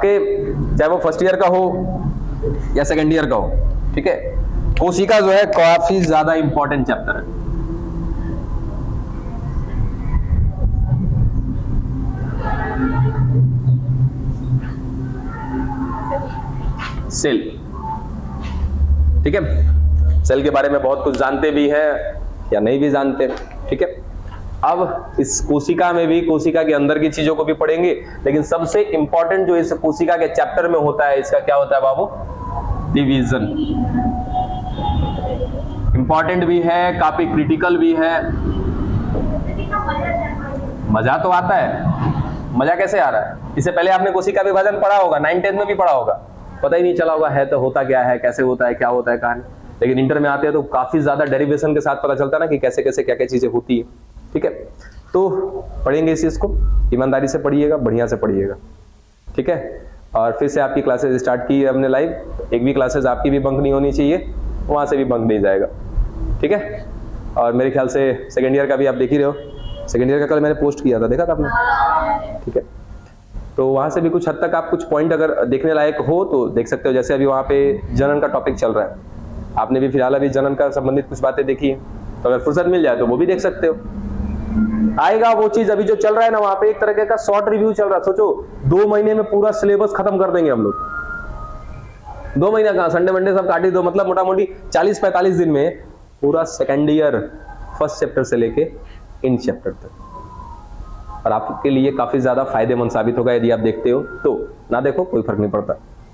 आपके चाहे वो फर्स्ट ईयर का हो या सेकेंड ईयर का हो, ठीक है, कोशिका जो है काफी ज्यादा इंपॉर्टेंट चैप्टर है। सेल, ठीक है, सेल के बारे में बहुत कुछ जानते भी हैं या नहीं भी जानते, ठीक है। अब इस कोशिका में भी, कोशिका के अंदर की चीजों को भी पढ़ेंगे, लेकिन सबसे इंपॉर्टेंट जो इस कोशिका के चैप्टर में होता है, इसका क्या होता है बाबू? डिवीजन। इंपॉर्टेंट भी है, काफी क्रिटिकल भी है। मजा तो आता है, मजा कैसे आ रहा है? इससे पहले आपने कोशिका विभाजन पढ़ा होगा, 9th-10th में भी पढ़ा होगा, पता ही नहीं चला होगा है तो होता क्या है, कैसे होता है, क्या होता है कहानी। लेकिन इंटर में आते हैं तो काफी ज्यादा डेरिवेशन के साथ पता चलता है ना कि कैसे कैसे क्या क्या चीजें होती है, ठीक है। तो पढ़ेंगे इस चीज को, ईमानदारी से पढ़िएगा, बढ़िया से पढ़िएगा, ठीक है। और फिर से आपकी क्लासेस स्टार्ट की है हमने लाइव, एक भी क्लासेस आपकी भी बंक नहीं होनी चाहिए, वहां से भी बंक नहीं जाएगा, ठीक है। और मेरे ख्याल से सेकेंड ईयर का भी आप देख ही रहे हो, सेकेंड ईयर का कल मैंने पोस्ट किया था, देखा था आपने, ठीक है। तो वहां से भी कुछ हद तक आप कुछ पॉइंट अगर देखने लायक हो तो देख सकते हो। जैसे अभी वहां पे जनन का टॉपिक चल रहा है, आपने भी फिलहाल अभी जनन का संबंधित कुछ बातें देखी है, तो अगर फुर्सत मिल जाए तो वो भी देख सकते हो। आएगा वो चीज, अभी जो चल रहा है ना वहां पे एक तरह का शॉर्ट रिव्यू चल रहा है। सोचो 2 महीने में पूरा सिलेबस खत्म कर देंगे हम लोग। 2 महीना कहां, संडे मंडे सब काट ही दो, मतलब मोटा मोटी 40-45 दिन में पूरा सेकेंड ईयर फर्स्ट चैप्टर से लेके इन चैप्टर तक। और आपके लिए काफी ज्यादा फायदेमंद साबित होगा यदि आप देखते हो तो, ना देखो कोई फर्क नहीं पड़ता,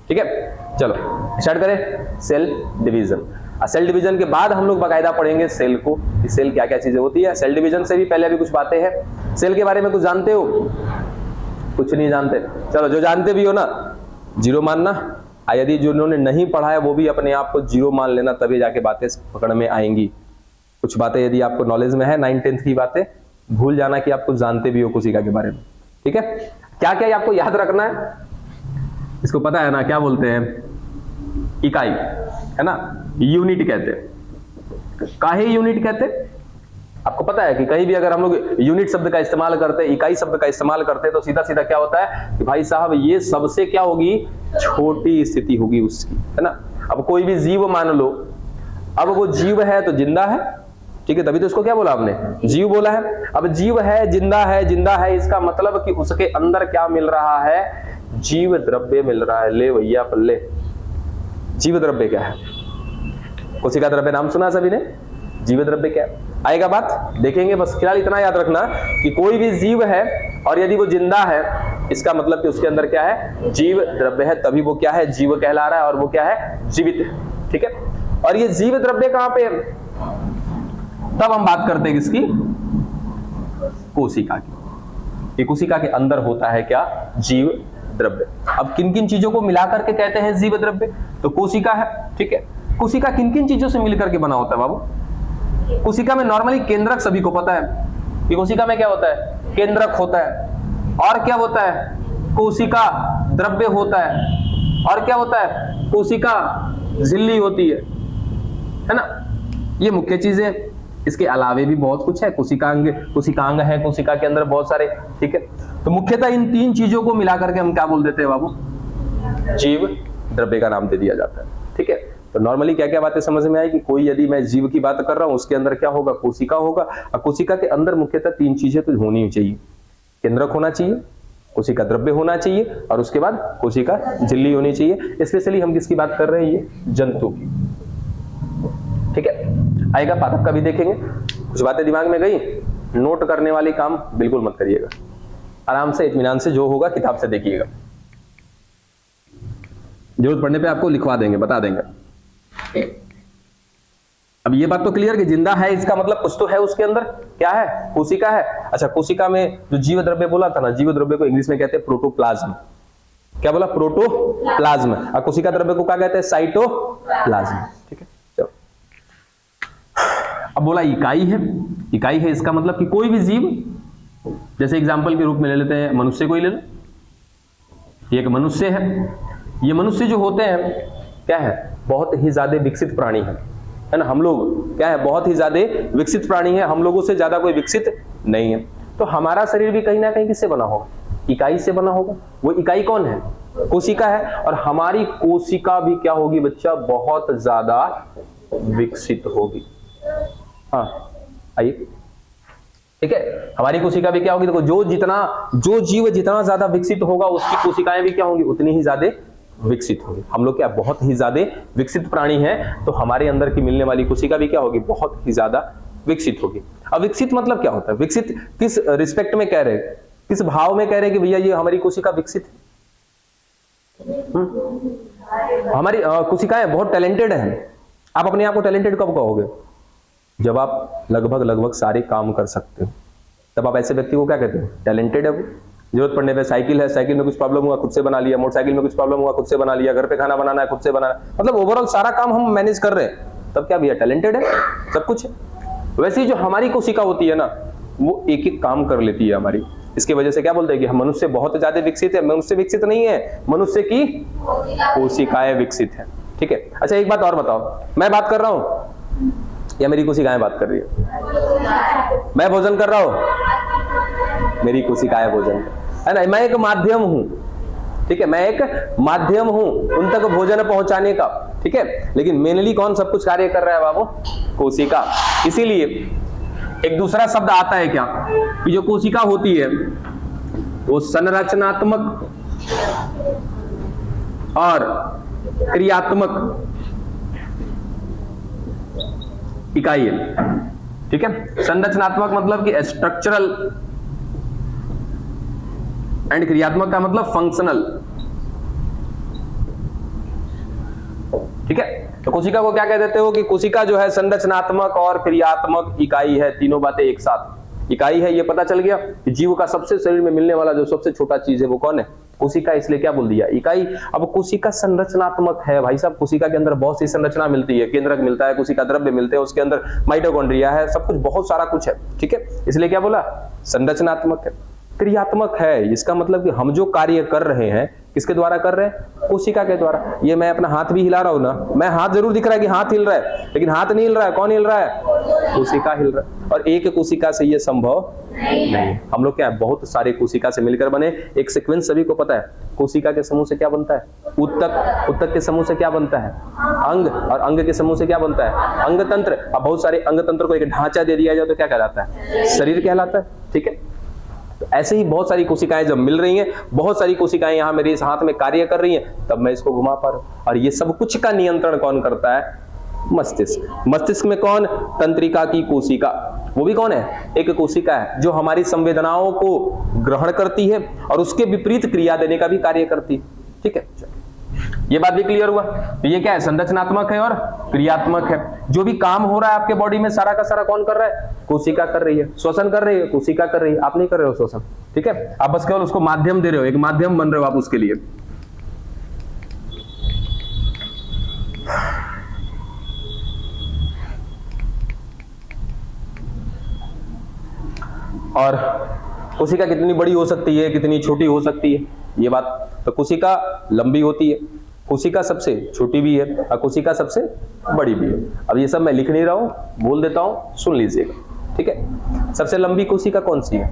ठीक है। चलो स्टार्ट करें। Cell division. सेल डिवीजन के बाद हम लोग बाकायदा पढ़ेंगे सेल को, कि सेल क्या क्या चीजें होती है। सेल डिवीजन से भी पहले अभी कुछ बातें हैं। सेल के बारे में कुछ जानते हो? कुछ नहीं जानते? चलो जो जानते भी हो ना, 0 मानना, यदि जिन्होंने नहीं पढ़ा है वो भी अपने आप को 0 मान लेना, तभी जाके बातें पकड़ में आएंगी। कुछ बातें यदि आपको नॉलेज में है, 9th-10th की बातें भूल जाना कि आप कुछ जानते भी हो कोशिका के बारे में, ठीक है। क्या क्या आपको याद रखना है, इसको पता है ना, क्या बोलते हैं? इकाई, है ना, यूनिट कहते हैं। काहे यूनिट कहते हैं? आपको पता है कि कहीं भी अगर हम लोग यूनिट शब्द का इस्तेमाल करते हैं, इकाई शब्द का इस्तेमाल करते हैं, तो सीधा सीधा क्या होता है कि भाई साहब ये सबसे क्या होगी, छोटी स्थिति होगी उसकी, है ना। अब कोई भी जीव मान लो, अब वो जीव है तो जिंदा है, ठीक है, तभी तो इसको क्या बोला आपने, जीव बोला है। अब जीव है, जिंदा है, जिंदा है, इसका मतलब कि उसके अंदर क्या मिल रहा है, जीव द्रव्य मिल रहा है। ले भैया पल्ले, जीव द्रव्य क्या है? कोशिका द्रव्य नाम सुना सभी ने, जीव द्रव्य क्या है? आएगा बात, देखेंगे। बस फिलहाल इतना याद रखना कि कोई भी जीव है और यदि वो जिंदा है, इसका मतलब कि उसके अंदर क्या है, जीव द्रव्य है, तभी वो क्या है, जीव कहला रहा है, और वो क्या है, जीवित है, ठीक है। और ये जीव द्रव्य कहां पे है? तब हम बात करते हैं किसकी, कोशिका की। ये कोशिका के अंदर होता है क्या, जीव द्रव्य। अब किन किन चीजों को मिलाकर के कहते हैं जीव द्रव्य? तो कोशिका है, ठीक है। कोशिका किन किन चीजों से मिलकर के बना होता है बाबू? कोशिका में नॉर्मली केंद्रक, सभी को पता है कि कोशिका में क्या होता है, केंद्रक होता है। और क्या होता है, कोशिका द्रव्य होता है। और क्या होता है, कोशिका झिल्ली होती है ना। ये मुख्य चीजें। इसके अलावे भी बहुत कुछ है, कोशिकांग कोशिकांग है कोशिका के अंदर बहुत सारे, ठीक है। तो मुख्यतः इन 3 चीजों को मिलाकर के हम क्या बोल देते हैं बाबू, जीव द्रव्य का नाम दे दिया जाता है, ठीक है। तो नॉर्मली क्या क्या बातें समझ में आई कि कोई यदि मैं जीव की बात कर रहा हूं, उसके अंदर क्या होगा, कोशिका होगा। और कोशिका के अंदर मुख्यतः 3 चीजें तो होनी ही चाहिए, केंद्रक होना चाहिए, कोशिका द्रव्य होना चाहिए, और उसके बाद कोशिका झिल्ली होनी चाहिए। स्पेशली हम किसकी बात कर रहे हैं, ये जंतु की, ठीक है। आएगा पाठक का भी देखेंगे। कुछ बातें दिमाग में गई, नोट करने वाली काम बिल्कुल मत करिएगा, आराम से इत्मीनान से जो होगा किताब से देखिएगा, जरूरत पड़ने पे आपको लिखवा देंगे, बता देंगे। अब ये बात तो क्लियर कि जिंदा है, इसका मतलब कुछ तो है उसके अंदर, क्या है, कोशिका है। अच्छा, कोशिका में जो जीव द्रव्य बोला था ना, जीव द्रव्य को इंग्लिश में कहते हैं प्रोटोप्लाज्म। क्या बोला, प्रोटोप्लाज्म। और कोशिका द्रव्य को क्या कहते हैं, साइटोप्लाज्म, ठीक है। चलो अब बोला इकाई है, इकाई है इसका मतलब कि कोई भी जीव, जैसे एग्जांपल के रूप में ले लेते हैं मनुष्य को ही ले लो, ये एक मनुष्य है। ये मनुष्य जो होते हैं क्या है, बहुत ही ज्यादा विकसित प्राणी है ना। हम लोग क्या है, बहुत ही ज्यादा विकसित प्राणी है, हम लोगों से ज्यादा कोई विकसित नहीं है। तो हमारा शरीर भी कहीं ना कहीं किससे बना होगा, इकाई से बना होगा। वो इकाई कौन है? कोशिका है। और हमारी कोशिका भी क्या होगी बच्चा? बहुत ज्यादा विकसित होगी। हाँ आइए, ठीक है, हमारी कोशिका भी क्या होगी? देखो, जो जीव जितना ज्यादा विकसित होगा उसकी कोशिकाएं भी क्या होंगी? उतनी ही ज्यादा विकसित होगी। हम लोग क्या बहुत ही ज्यादा विकसित प्राणी हैं, तो हमारे अंदर की मिलने वाली कोशिका भी क्या होगी? बहुत ही ज्यादा विकसित होगी। अब विकसित मतलब क्या होता है? विकसित किस रिस्पेक्ट में कह रहे हैं, किस भाव में कह रहे हैं कि भैया ये हमारी कोशिका विकसित है? हमारी कोशिकाएं बहुत टैलेंटेड हैं। आप अपने आप को टैलेंटेड कब कहोगे? जब आप लगभग सारे काम कर सकते हो, तब आप ऐसे व्यक्ति को क्या कहते हो? टैलेंटेड है वो। जरूरत पड़ने पे साइकिल है, साइकिल में कुछ प्रॉब्लम हुआ खुद से बना लिया, मोटरसाइकिल में कुछ प्रॉब्लम हुआ खुद से बना लिया, घर पे खाना बनाना है खुद से बनाना, मतलब ओवरऑल सारा काम हम मैनेज कर रहे हैं, तब क्या भैया टैलेंटेड है, सब कुछ है। वैसे ही जो हमारी कोशिका होती है ना, वो एक एक काम कर लेती है हमारी। इसकी वजह से क्या बोलते हैं कि मनुष्य बहुत ज्यादा विकसित है। मनुष्य विकसित नहीं है, मनुष्य की कोशिकाएं विकसित है। ठीक है, अच्छा एक बात और बताओ, मैं बात कर रहा हूं या मेरी कोशिकाएं बात कर रही है? मैं भोजन कर रहा हूं, मेरी कोशिकाएं भोजन है ना। मैं एक माध्यम हूं, ठीक है, मैं एक माध्यम हूं उन तक भोजन पहुंचाने का, ठीक है, लेकिन मेनली कौन सब कुछ कार्य कर रहा है बाबू? कोशिका। इसीलिए एक दूसरा शब्द आता है क्या, कि जो कोशिका होती है वो संरचनात्मक और क्रियात्मक इकाई है। ठीक है, संरचनात्मक मतलब कि स्ट्रक्चरल, एंड क्रियात्मक का मतलब फंक्शनल। ठीक है, तो कोशिका को क्या कह देते हो कि कोशिका जो है संरचनात्मक और क्रियात्मक इकाई है, तीनों बातें एक साथ। इकाई है ये पता चल गया कि जीव का सबसे शरीर में मिलने वाला जो सबसे छोटा चीज है वो कौन है? कोशिका। इसलिए क्या बोल दिया? इकाई। अब कोशिका संरचनात्मक है भाई साहब, कोशिका के अंदर बहुत सी संरचना मिलती है, केंद्रक मिलता है, कोशिका द्रव्य मिलते हैं, उसके अंदर माइटोकॉन्ड्रिया है, सब कुछ बहुत सारा कुछ है। ठीक है, इसलिए क्या बोला? संरचनात्मक है। क्रियात्मक है, इसका मतलब कि हम जो कार्य कर रहे हैं किसके द्वारा कर रहे हैं? कोशिका के द्वारा। ये मैं अपना हाथ भी हिला रहा हूं ना, मैं हाथ जरूर दिख रहा है कि हाथ हिल रहा है, लेकिन हाथ नहीं हिल रहा है, कौन हिल रहा है? कोशिका हिल रहा है। और एक कोशिका से ये संभव नहीं। हम लोग क्या है, बहुत सारे कोशिका से मिलकर बने। एक सीक्वेंस सभी को पता है, कोशिका के समूह से क्या बनता है? ऊतक, ऊतक के समूह से क्या बनता है? अंग, और अंग के समूह से क्या बनता है? अंग तंत्र। अब बहुत सारे अंग तंत्र को एक ढांचा दे दिया जाए तो क्या कहलाता है? शरीर कहलाता है। ठीक है, तो ऐसे ही बहुत सारी कोशिकाएं जब मिल रही हैं, बहुत सारी कोशिकाएं यहां मेरे इस हाथ में कार्य कर रही हैं, तब मैं इसको घुमा पा रहा हूं। और ये सब कुछ का नियंत्रण कौन करता है? मस्तिष्क। मस्तिष्क में कौन? तंत्रिका की कोशिका। वो भी कौन है? एक कोशिका है जो हमारी संवेदनाओं को ग्रहण करती है और उसके विपरीत क्रिया देने का भी कार्य करती है। ठीक है, ये बात भी क्लियर हुआ। तो ये क्या है? संरचनात्मक है और क्रियात्मक है। जो भी काम हो रहा है आपके बॉडी में, सारा का सारा कौन कर रहा है? कोशिका कर रही है। श्वसन कर रही है, कोशिका कर रही है, आप नहीं कर रहे हो श्वसन। ठीक है, आप बस केवल उसको माध्यम दे रहे हो, एक माध्यम बन रहे हो आप उसके लिए। और कोशिका कितनी बड़ी हो सकती है, कितनी छोटी हो सकती है, ये बात। तो कोशिका लंबी होती है, कोशिका सबसे छोटी भी है, और कोशिका सबसे बड़ी भी है। अब ये सब मैं लिख नहीं रहा हूं, बोल देता हूं, सुन लीजिएगा। ठीक है, सबसे लंबी कोशिका कौन सी है?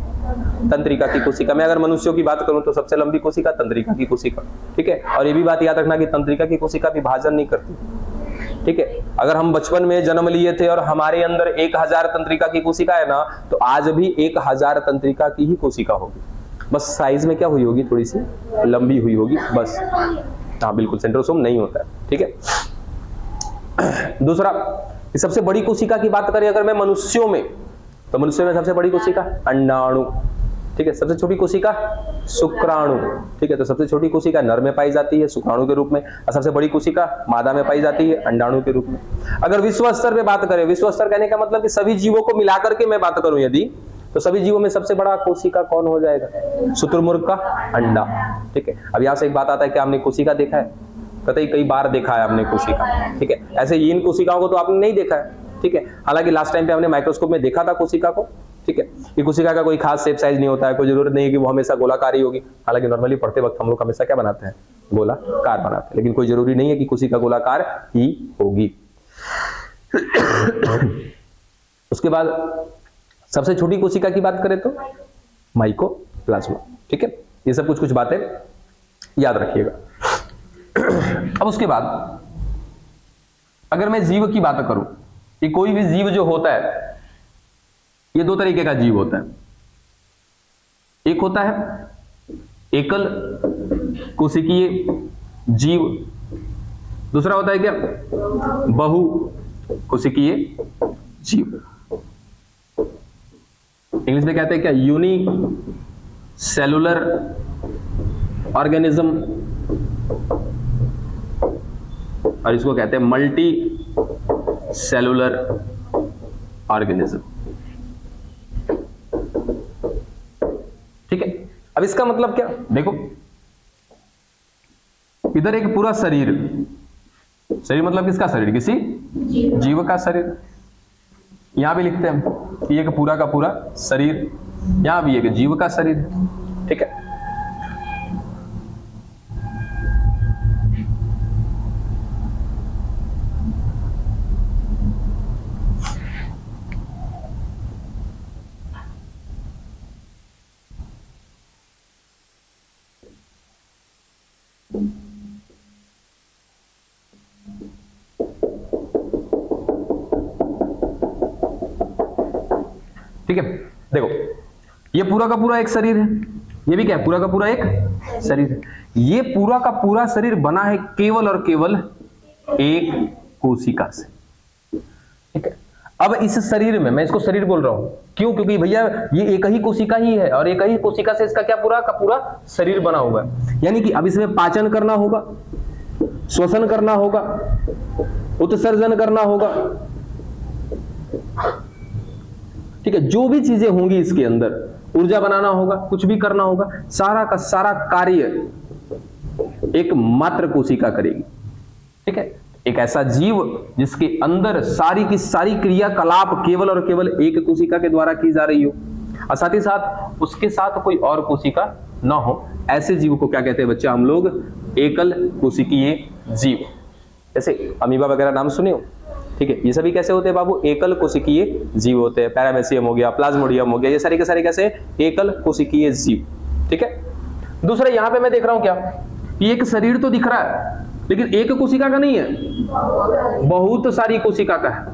तंत्रिका की कोशिका। मैं अगर मनुष्यों की बात करूं तो सबसे लंबी कोशिका तंत्रिका की कोशिका। ठीक है, और ये भी बात याद रखना कि तंत्रिका की कोशिका विभाजन नहीं करती। ठीक है, अगर हम बचपन में जन्म लिए थे और हमारे अंदर 1000 तंत्रिका की कोशिका है ना, तो आज भी 1000 तंत्रिका की ही कोशिका होगी, बस साइज में क्या हुई होगी? थोड़ी सी लंबी हुई होगी, बस। हाँ बिल्कुल, सेंट्रोसोम नहीं होता है। ठीक है, दूसरा, सबसे बड़ी कोशिका की बात करें अगर मैं मनुष्यों में, तो मनुष्यों में सबसे बड़ी कोशिका अंडाणु। ठीक है, सबसे छोटी कोशिका शुक्राणु। ठीक है, तो सबसे छोटी कोशिका नर में पाई जाती है शुक्राणु के रूप में, और सबसे बड़ी कोशिका मादा में पाई जाती है अंडाणु के रूप में। अगर विश्व स्तर पे बात करें, विश्व स्तर कहने का मतलब कि सभी जीवों को मिलाकर के मैं बात करूं यदि, तो सभी जीवों में सबसे बड़ा कोशिका कौन हो जाएगा? शुतुरमुर्ग का अंडा। ठीक है, अब यहां से एक बात आता है कि आपने कोशिका देखा है? कतई कई बार देखा है हमने कोशिका। ठीक है, ऐसे इन कोशिकाओं को तो आपने नहीं देखा है। ठीक है, हालांकि लास्ट टाइम पे हमने माइक्रोस्कोप में देखा था कोशिका को। ठीक है, ये कोशिका का कोई खास शेप साइज नहीं होता है, कोई जरूरत नहीं है कि वो हमेशा गोलाकार ही होगी। हालांकि नॉर्मली पढ़ते वक्त हम लोग हमेशा क्या बनाते हैं? गोलाकार बनाते हैं, लेकिन कोई जरूरी नहीं है कि कोशिका गोलाकार ही होगी। उसके बाद सबसे छोटी कोशिका की बात करें तो माइकोप्लाज्मा। ठीक है, ये सब कुछ कुछ बातें याद रखिएगा। अब उसके बाद अगर मैं जीव की बात करूं कि कोई भी जीव जो होता है, ये दो तरीके का जीव होता है। एक होता है एकल कोशिकीय जीव, दूसरा होता है क्या, बहु कोशिकीय जीव। इंग्लिश में कहते हैं क्या, यूनि सेलुलर ऑर्गेनिज्म, और इसको कहते हैं मल्टी सेलुलर ऑर्गेनिज्म। ठीक है, अब इसका मतलब क्या, देखो इधर एक पूरा शरीर, शरीर मतलब किसका शरीर, किसी जीव का शरीर। यहां भी लिखते हैं कि एक पूरा का पूरा शरीर, यहां भी एक जीव का शरीर। ठीक है, ठीक है। देखो ये पूरा का पूरा एक शरीर है, ये भी क्या है, पूरा का पूरा एक शरीर है। ये पूरा का पूरा शरीर बना है केवल और केवल एक कोशिका से। ठीक है, अब इस शरीर में, मैं इसको शरीर बोल रहा हूं क्यों, क्योंकि भैया ये एक ही कोशिका ही है और एक ही कोशिका से इसका क्या पूरा का पूरा शरीर बना हुआ है। यानी कि अब इसमें पाचन करना होगा, श्वसन करना होगा, उत्सर्जन करना होगा। ठीक है, जो भी चीजें होंगी इसके अंदर, ऊर्जा बनाना होगा, कुछ भी करना होगा, सारा का सारा कार्य एक मात्र कोशिका करेगी। ठीक है, एक ऐसा जीव जिसके अंदर सारी की सारी क्रियाकलाप केवल और केवल एक कोशिका के द्वारा की जा रही हो, और साथ ही साथ उसके साथ कोई और कोशिका ना हो, ऐसे जीव को क्या कहते हैं बच्चे, हम लोग एकल कोशिकीय जीव। जैसे अमीबा वगैरह नाम सुने हो, ठीक है, ये सभी कैसे होते हैं बाबू, एकल कोशिकीय जीव होते हैं। पैरामेसियम हो गया, प्लाज्मोडियम हो गया, ये सारे के सारे कैसे, एकल कोशिकीय जीव। ठीक है, दूसरा यहां पे मैं देख रहा हूं क्या, ये एक शरीर तो दिख रहा है लेकिन एक कोशिका का नहीं है, बहुत सारी कोशिका का है।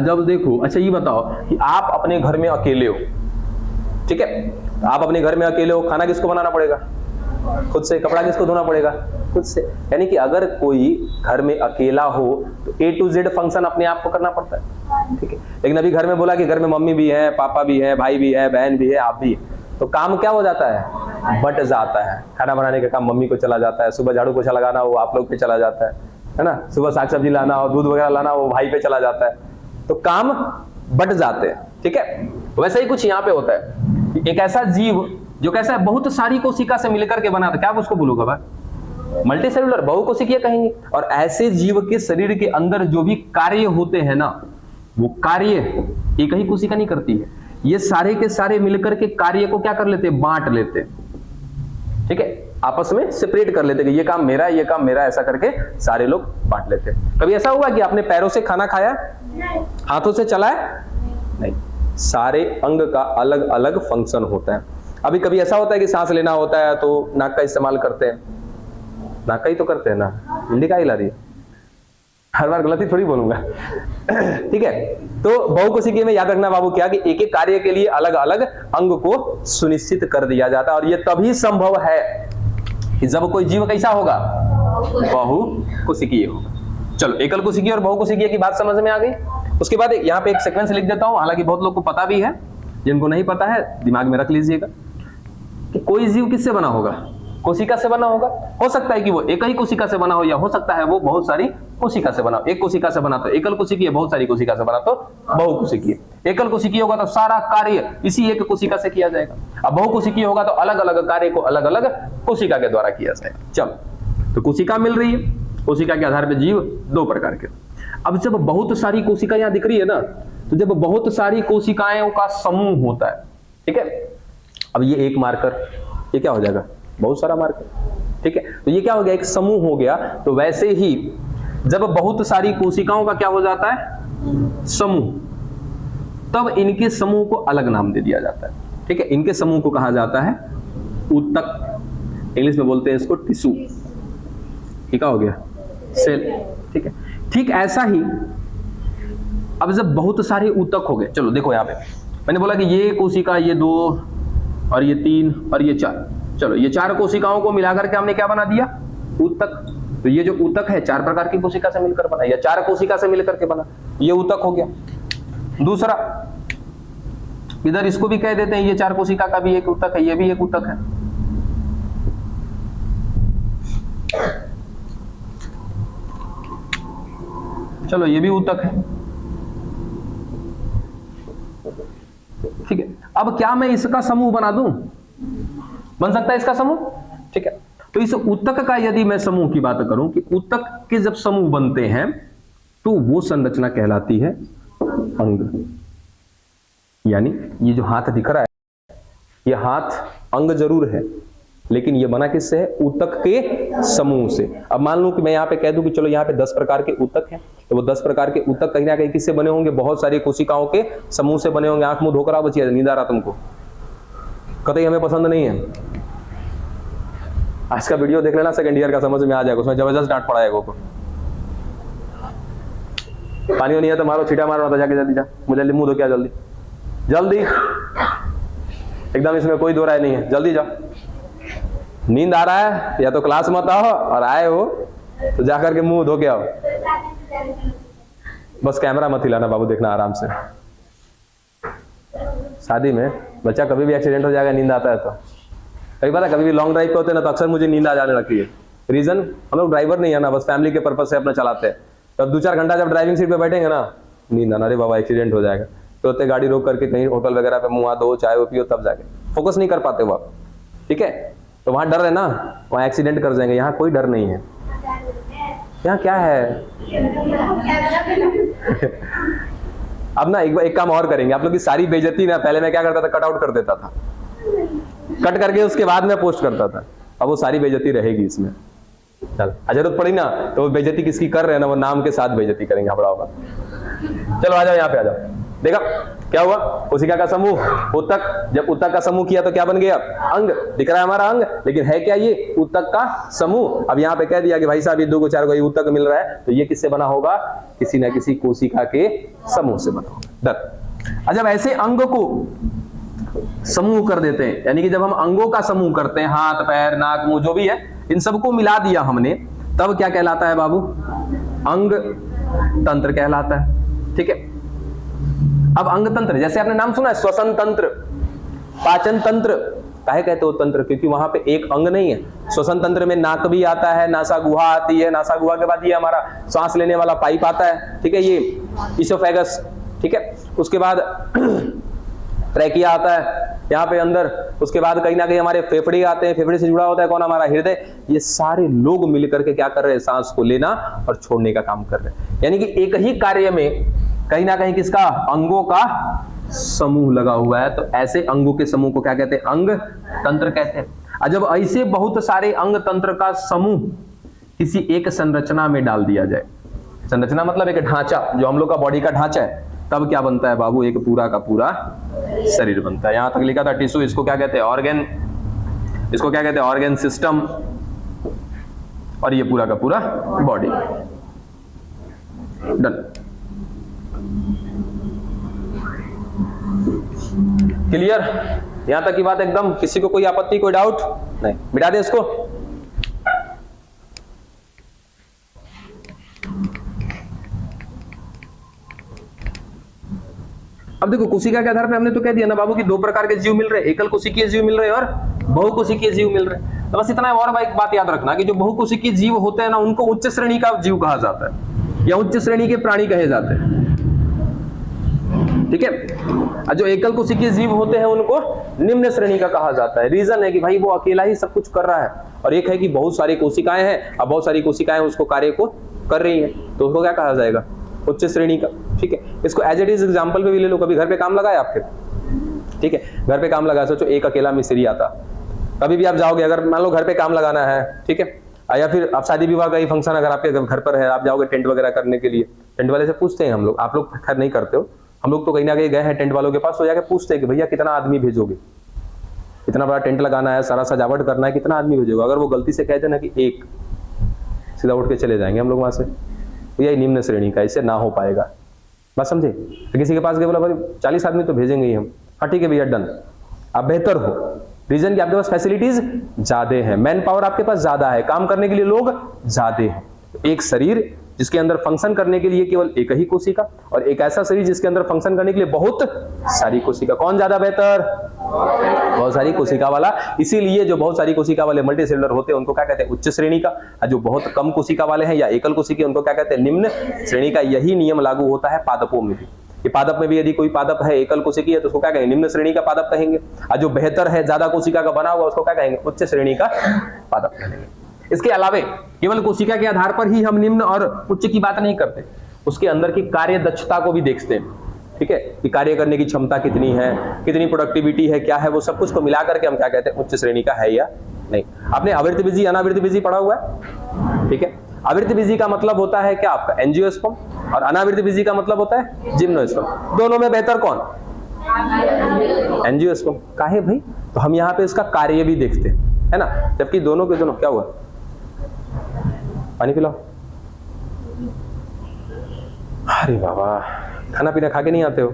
जब देखो, अच्छा ये बताओ कि आप अपने घर में अकेले हो, ठीक है, आप अपने घर में अकेले हो, खाना किसको बनाना पड़ेगा, खुद से, कपड़ा किसको धोना पड़ेगा, खुद से। यानी कि अगर कोई घर में अकेला हो तो A to Z फंक्शन अपने आप को करना पड़ता है। ठीक है, लेकिन अभी घर में बोला कि घर में मम्मी भी है, पापा भी है, भाई भी है, बहन भी है, आप भी है, तो काम क्या हो जाता है, बट जाता है। खाना बनाने का काम मम्मी को चला जाता है, सुबह झाड़ू पोछा लगाना वो आप लोग पे चला जाता है ना, सुबह साग सब्जी लाना और दूध वगैरह लाना वो भाई पे चला जाता है, तो काम बट जाते हैं। ठीक है, वैसे ही कुछ यहाँ पे होता है, एक ऐसा जीव जो कैसा है, बहुत सारी कोशिका से मिलकर के बना था, क्या आप उसको बोलोगे भाई, मल्टी सेलुलर, बहुकोशिकीय कहेंगे। और ऐसे जीव के शरीर के अंदर जो भी कार्य होते हैं ना, वो कार्य एक ही कोशिका नहीं करती है, ये सारे के सारे मिलकर के कार्य को क्या कर लेते हैं, बांट लेते हैं। ठीक है, आपस में सेपरेट कर लेते हैं कि ये काम मेरा, ये काम मेरा, ऐसा करके सारे लोग बांट लेते हैं। कभी ऐसा हुआ कि आपने पैरों से खाना खाया, हाथों से चलाया, नहीं, सारे अंग का अलग अलग फंक्शन होता है। अभी कभी ऐसा होता है कि सांस लेना होता है तो नाक का इस्तेमाल करते हैं, नाक का ही तो करते हैं ना, हिंदी का ही ला रही है, हर बार गलती थोड़ी बोलूंगा। ठीक है, तो बहुकोशिकीय में याद रखना बाबू क्या, कि एक एक कार्य के लिए अलग अलग अंग को सुनिश्चित कर दिया जाता है। और यह तभी संभव है कि जब कोई जीव कैसा होगा, बहुकोशिकीय होगा। चलो, एकल कोशिकीय और बहुकोशिकीय की बात समझ में आ गई। उसके बाद यहाँ पे एक सीक्वेंस लिख देता हूं, हालांकि बहुत लोग को पता भी है, जिनको नहीं पता है दिमाग में रख लीजिएगा कि कोई जीव किससे बना होगा, कोशिका से बना होगा। हो सकता है कि वो एक ही कोशिका से बना हो, या हो सकता है वो बहुत सारी कोशिका से बना हो। एक कोशिका से बना तो एकल कोशिकीय, बहुत सारी कोशिका से बना तो बहुकोशिकीय। एकल कोशिकीय होगा तो सारा कार्य इसी एक कोशिका से किया जाएगा, अब बहुकोशिकीय होगा तो अलग अलग कार्य को अलग अलग कोशिका के द्वारा किया जाएगा। चलो, तो कोशिका मिल रही है, कोशिका के आधार पर जीव दो प्रकार के। अब जब बहुत सारी कोशिका यहां दिख रही है ना, तो जब बहुत सारी कोशिकाओं का समूह होता है, ठीक है, अब ये एक मार्कर, ये क्या हो जाएगा, बहुत सारा मार्कर। ठीक है, तो ये क्या हो गया, एक समूह हो गया। तो वैसे ही जब बहुत सारी कोशिकाओं का क्या हो जाता है, समूह, तब इनके समूह को अलग नाम दे दिया जाता है। ठीक है, इनके समूह को कहा जाता है ऊतक, इंग्लिश में बोलते हैं इसको टिश्यू। ठीक हो गया, सेल। ठीक है, ठीक ऐसा ही अब जब बहुत सारे ऊतक हो गए, चलो देखो यहाँ पे मैंने बोला कि ये कोशिका, ये 2 और ये 3 और ये 4, चलो ये 4 कोशिकाओं को मिलाकर के हमने क्या बना दिया, ऊतक। तो ये जो ऊतक है 4 प्रकार की कोशिका से मिलकर बना, या 4 कोशिका से मिलकर के बना, ये ऊतक हो गया। दूसरा, इधर इसको भी कह देते हैं, ये 4 कोशिका का भी एक ऊतक है, ये भी एक ऊतक है। चलो ये भी ऊतक है। ठीक है, अब क्या मैं इसका समूह बना दूं, बन सकता है इसका समूह। ठीक है, तो इस ऊतक का यदि मैं समूह की बात करूं कि ऊतक के जब समूह बनते हैं तो वो संरचना कहलाती है अंग। यानी ये जो हाथ दिख रहा है, ये हाथ अंग जरूर है, लेकिन ये बना किससे है, ऊतक के समूह से। अब मान लो कि मैं यहाँ पे कह दूं कि चलो यहाँ पे 10 प्रकार के ऊतक हैं, तो वो 10 प्रकार के ऊतक कहीं ना कहीं किससे बने होंगे, बहुत सारी कोशिकाओं के समूह से बने होंगे। आंख मुंह धोकर आओ बचिए, नींद आ रहा तुमको, कतई हमें पसंद नहीं है। आज का वीडियो देख लेना, सेकंड ईयर का समझ में आ जाएगा, उसमें जबरदस्त डांट पड़ा है को। पानी नहीं है तो मारो, छीटा मारो, तो जाके जल्दी जा, मुझे मुंह धो के आ, जल्दी जल्दी, एकदम इसमें कोई दो राय नहीं है, जल्दी जाओ। नींद आ रहा है या तो क्लास मत आओ, और आए हो तो जाकर के मुंह धो के आओ। बस कैमरा मत हिलाना बाबू, देखना आराम से। शादी में बच्चा कभी भी एक्सीडेंट हो जाएगा, नींद आता है तो। कई बार कभी भी लॉन्ग ड्राइव पे होते हैं ना, तो अक्सर मुझे नींद आ जाने लगती है। रीजन, हम लोग ड्राइवर नहीं है ना, बस फैमिली के पर्पज से अपना चलाते हैं। तो 2-4 घंटा जब ड्राइविंग सीट पे बैठेंगे ना, नींद आना, अरे बाबा एक्सीडेंट हो जाएगा, तो होते गाड़ी रोक करके कहीं होटल वगैरह पे मुंह हाथ धो, चाय पियो, तब जाके फोकस नहीं कर पाते हो आप। ठीक है, तो वहां डर है ना, वहां एक्सीडेंट कर जाएंगे, यहाँ कोई डर नहीं है। यहाँ क्या है अब ना एक काम और करेंगे, आप लोग की सारी बेइज्जती ना, पहले मैं क्या करता था, कट आउट कर देता था, कट करके उसके बाद में पोस्ट करता था। अब वो सारी बेइज्जती रहेगी इसमें। चल, जरूरत पड़ी ना तो वो बेइज्जती किसकी कर रहे हैं ना, वो नाम के साथ बेइज्जती करेंगे, हबड़ा होगा। चलो आ जाओ, यहाँ पे आ जाओ। देखा क्या हुआ, कोशिका का समूह ऊतक। जब ऊतक का समूह किया तो क्या बन गया, अंग। दिख रहा है हमारा अंग, लेकिन है क्या ये, ऊतक का समूह। अब यहाँ पे कह दिया कि भाई साहब ये 2 को 4 को ऊतक मिल रहा है, तो ये किससे बना होगा, किसी ना किसी कोशिका के समूह से बना होगा। डन। जब ऐसे अंग को समूह कर देते हैं, यानी कि जब हम अंगों का समूह करते हैं, हाथ पैर नाक मुंह जो भी है, इन सबको मिला दिया हमने, तब क्या कहलाता है बाबू, अंग तंत्र कहलाता है। ठीक है, अब अंग तंत्र, जैसे आपने नाम सुना है श्वसन तंत्र, पाचन तंत्र। काहे कहते हो तंत्र, क्योंकि वहां पे एक अंग नहीं है। श्वसन तंत्र में नाक भी आता है, नासा गुहा आती है, नासा गुहा के बाद ये हमारा सांस लेने वाला पाइप आता है। ठीक है, ये इसोफेगस। ठीक है, उसके बाद ट्रैकिया आता है यहाँ पे अंदर, उसके बाद कहीं ना कहीं हमारे फेफड़े आते हैं, फेफड़े से जुड़ा होता है कौन, हमारा हृदय। ये सारे लोग मिलकर के क्या कर रहे हैं, सांस को लेना और छोड़ने का काम कर रहे हैं। यानी कि एक ही कार्य में कहीं ना कहीं किसका, अंगों का समूह लगा हुआ है। तो ऐसे अंगों के समूह को क्या कहते हैं, अंग तंत्र कहते हैं। जब ऐसे बहुत सारे अंग तंत्र का समूह किसी एक संरचना में डाल दिया जाए, संरचना मतलब एक ढांचा, जो हम लोग का बॉडी का ढांचा है, तब क्या बनता है बाबू, एक पूरा का पूरा शरीर बनता है। यहां तक लिखा था टिश्यू, इसको क्या कहते हैं, ऑर्गन, इसको क्या कहते हैं, ऑर्गन सिस्टम, और ये पूरा का पूरा बॉडी। डन, क्लियर, यहां तक की बात एकदम, किसी को कोई आपत्ति, कोई डाउट नहीं, मिटा दें इसको। अब देखो कोशिका के आधार पे हमने तो कह दिया ना बाबू कि 2 प्रकार के जीव मिल रहे हैं, एकल कोशिकीय जीव मिल रहे हैं और बहुकोशिकीय जीव मिल रहे हैं। तो बस इतना और बात याद रखना कि जो बहुकोशिकीय जीव होते हैं ना, उनको उच्च श्रेणी का जीव कहा जाता है, या उच्च श्रेणी के प्राणी कहे जाते हैं। ठीक है, जो एकल कोशिकीय जीव होते हैं उनको निम्न श्रेणी का कहा जाता है। रीजन है कि भाई वो अकेला ही सब कुछ कर रहा है, और एक है कि बहुत सारी कोशिकाएं हैं, अब बहुत सारी कोशिकाएं उसको कार्य को कर रही हैं, तो उसको क्या कहा जाएगा, उच्च श्रेणी का। ठीक है, इसको एज इट इज एग्जाम्पल पे भी ले लो। कभी घर पे काम लगाया आपके, ठीक है, घर पे काम लगा, सोचो एक अकेला मिस्त्री आता, कभी भी आप जाओगे, अगर मान लो घर पे काम लगाना है, ठीक है, या फिर आप शादी विवाह का ही फंक्शन अगर आपके घर पर है, आप जाओगे टेंट वगैरह करने के लिए, टेंट वाले से पूछते हैं हम लोग, आप लोग खैर नहीं करते हो, हम लोग तो कहीं ना कहीं गए हैं टेंट वालों के पास, तो जाके पूछते हैं कि भैया कितना आदमी भेजोगे, इतना बड़ा टेंट लगाना है, सारा सजावट करना है, कितना आदमी भेजोगे? अगर वो गलती से कह देना कि एक, सीधा उठ के चले जाएंगे हम लोग वहां से। तो यही निम्न श्रेणी का, इससे ना हो पाएगा। बात समझे? तो किसी के पास गए, बोला भाई 40 आदमी तो भेजेंगे ही हम। हाँ ठीक है भैया, डन। आप बेहतर हो, रीजन कि आपके पास फैसिलिटीज ज्यादा है, मैन पावर आपके पास ज्यादा है, काम करने के लिए लोग ज्यादा है। एक शरीर जिसके अंदर फंक्शन करने के लिए केवल एक ही कोशिका, और एक ऐसा शरीर जिसके अंदर फंक्शन करने के लिए बहुत सारी कोशिका, कौन ज्यादा बेहतर? बहुत सारी कोशिका वाला। इसीलिए जो बहुत सारी कोशिका वाले मल्टी सेलुलर होते हैं उनको क्या कहते हैं? उच्च श्रेणी का। और जो बहुत कम कोशिका वाले हैं या एकल कोशिका, उनको क्या कहते हैं? निम्न श्रेणी का। यही नियम लागू होता है पादपों में भी, कि पादप में भी यदि कोई पादप है एकल कोशिकीय है तो उसको क्या कहेंगे? निम्न श्रेणी का पादप कहेंगे। और जो बेहतर है, ज्यादा कोशिका का बना हुआ, उसको क्या कहेंगे? उच्च श्रेणी का पादप कहेंगे। इसके अलावे केवल कोशिका के आधार पर ही हम निम्न और उच्च की बात नहीं करते, उसके अंदर की कार्य दक्षता को भी देखते हैं। ठीक है, कि कार्य करने की क्षमता कितनी है, कितनी प्रोडक्टिविटी है, क्या है, वो सब कुछ को मिला करके हम क्या कहते हैं? उच्च श्रेणी का है या नहीं। आपने आवृत्ति बीजी अनावृत्ति बीजी पढ़ा हुआ है? ठीक है, आवृत्ति बीजी का मतलब होता है क्या आपका? एंजियोस्पर्म, और अनावृत्ति बीजी का मतलब होता है जिम्नोस्पर्म। दोनों में बेहतर कौन? एंजियोस्पर्म। काहे भाई? तो हम यहाँ पे इसका कार्य भी देखते हैं, है ना, जबकि दोनों के दोनों। क्या हुआ? पानी पिलाओ। अरे बाबा, खाना पीना खा के नहीं आते हो?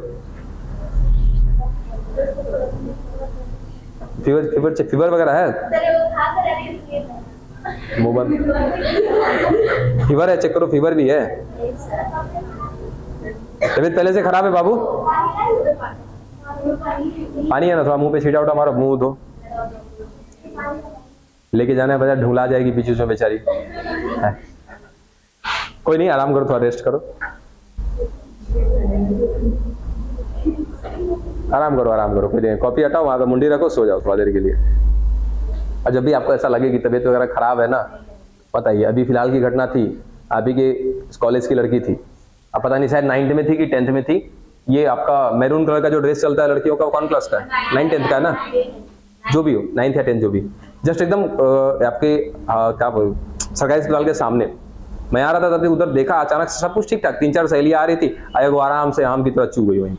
फीवर वगैरह है? मुंह बंद। फीवर है? चेक करो, फीवर भी है। तबीयत पहले से खराब है बाबू? पानी है ना, थोड़ा मुंह पे छीटा उटा मारो, मुंह धो। लेके जाना है बाजार, ढूंढा जाएगी बीच में बेचारी। कोई नहीं, आराम करो, थोड़ा रेस्ट करो, आराम करो, आराम करो। कोई नहीं, कॉपी हटाओ, वहां पे मुंडी रखो, सो जाओ थोड़ा देर के लिए। और जब भी आपको ऐसा लगे कि तबीयत वगैरह खराब है ना, बताइए। अभी फिलहाल की घटना थी, अभी के कॉलेज की लड़की थी, अब पता नहीं शायद 9th में थी कि 10th में थी। ये आपका मैरून कलर का जो ड्रेस चलता है लड़कियों का, वो कौन क्लास का है? 9th-10th का है ना, जो भी हो, 9th या 10th जो भी। जस्ट एकदम आपके क्या बोल, सरकारी अस्पताल के सामने मैं आ रहा था, तभी उधर देखा, अचानक से सब कुछ ठीक ठाक, 3-4 सहेलियां आ रही थी, आए वो आराम से आम की तरह चू गई वहीं,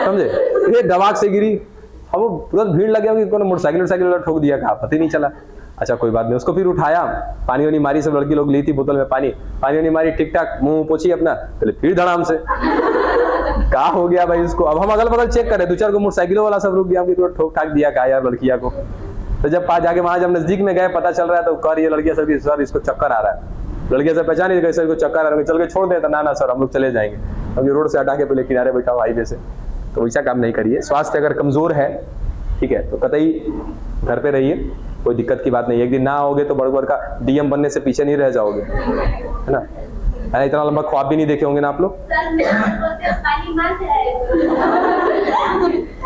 समझे? ये दवाक से गिरी। अब वो तुरंत भीड़ लग गया कि कौन मोटरसाइकिल ठोक दिया, कहा पता ही नहीं चला। अच्छा कोई बात नहीं, उसको फिर उठाया, पानी वानी मारी, सब लड़की लोग ली थी बोतल में पानी वानी मारी, ठीक ठाक मुंह पोछी अपना, पहले फिर धड़ाम से क्या हो गया भाई इसको। अब हम अगल बगल चेक करें, 2-4 को मोटरसाइकिलों वाला सब रुक गया, ठोक ठाक दिया का यार लड़किया को। तो जब पास जाके वहां जब नजदीक में गए, पता चल रहा है तो कह रही है लड़कियां सब, सर इसको चक्कर आ रहा है। लड़कियां सब पहचान नहीं गए, सर को चक्कर आ रहा है, चल के छोड़ देता। ना सर, हम लोग चले जाएंगे, हम ये रोड से हटा के पहले किनारे बैठा हाईवे से। तो वैसा काम नहीं करिए। स्वास्थ्य अगर कमजोर है, ठीक है, तो कतई घर पे रहिए, कोई दिक्कत की बात नहीं। एक दिन ना आओगे तो बड़े का डीएम बनने से पीछे नहीं रह जाओगे, है ना। इतना लंबा ख्वाब भी नहीं देखे होंगे ना आप लोग?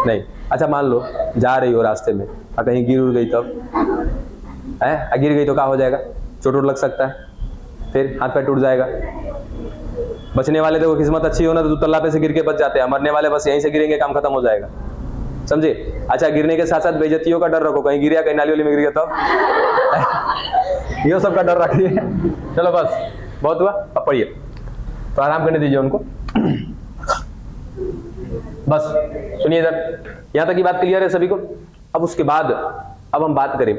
नहीं। अच्छा मान लो जा रही हो रास्ते में और कहीं गिर गई, तब गिर गई तो क्या हो जाएगा? चोट लग सकता है, फिर हाथ पैर टूट जाएगा। बचने वाले देखो किस्मत अच्छी हो ना तो 2 तल्ला पे से गिर के बच जाते हैं, मरने वाले बस यहीं से गिरेंगे, काम खत्म हो जाएगा, समझे? अच्छा, गिरने के साथ साथ बेइज्जतियों का डर रखो, कहीं गिर गया, कहीं नाली वाली में गिर गया तब ये सब का डर रखिए। चलो बस बहुत हुआ, अब पढ़िए, तो आराम करने दीजिए उनको। बस सुनिए इधर, यहां तक की बात क्लियर है सभी को? अब उसके बाद अब हम बात करें,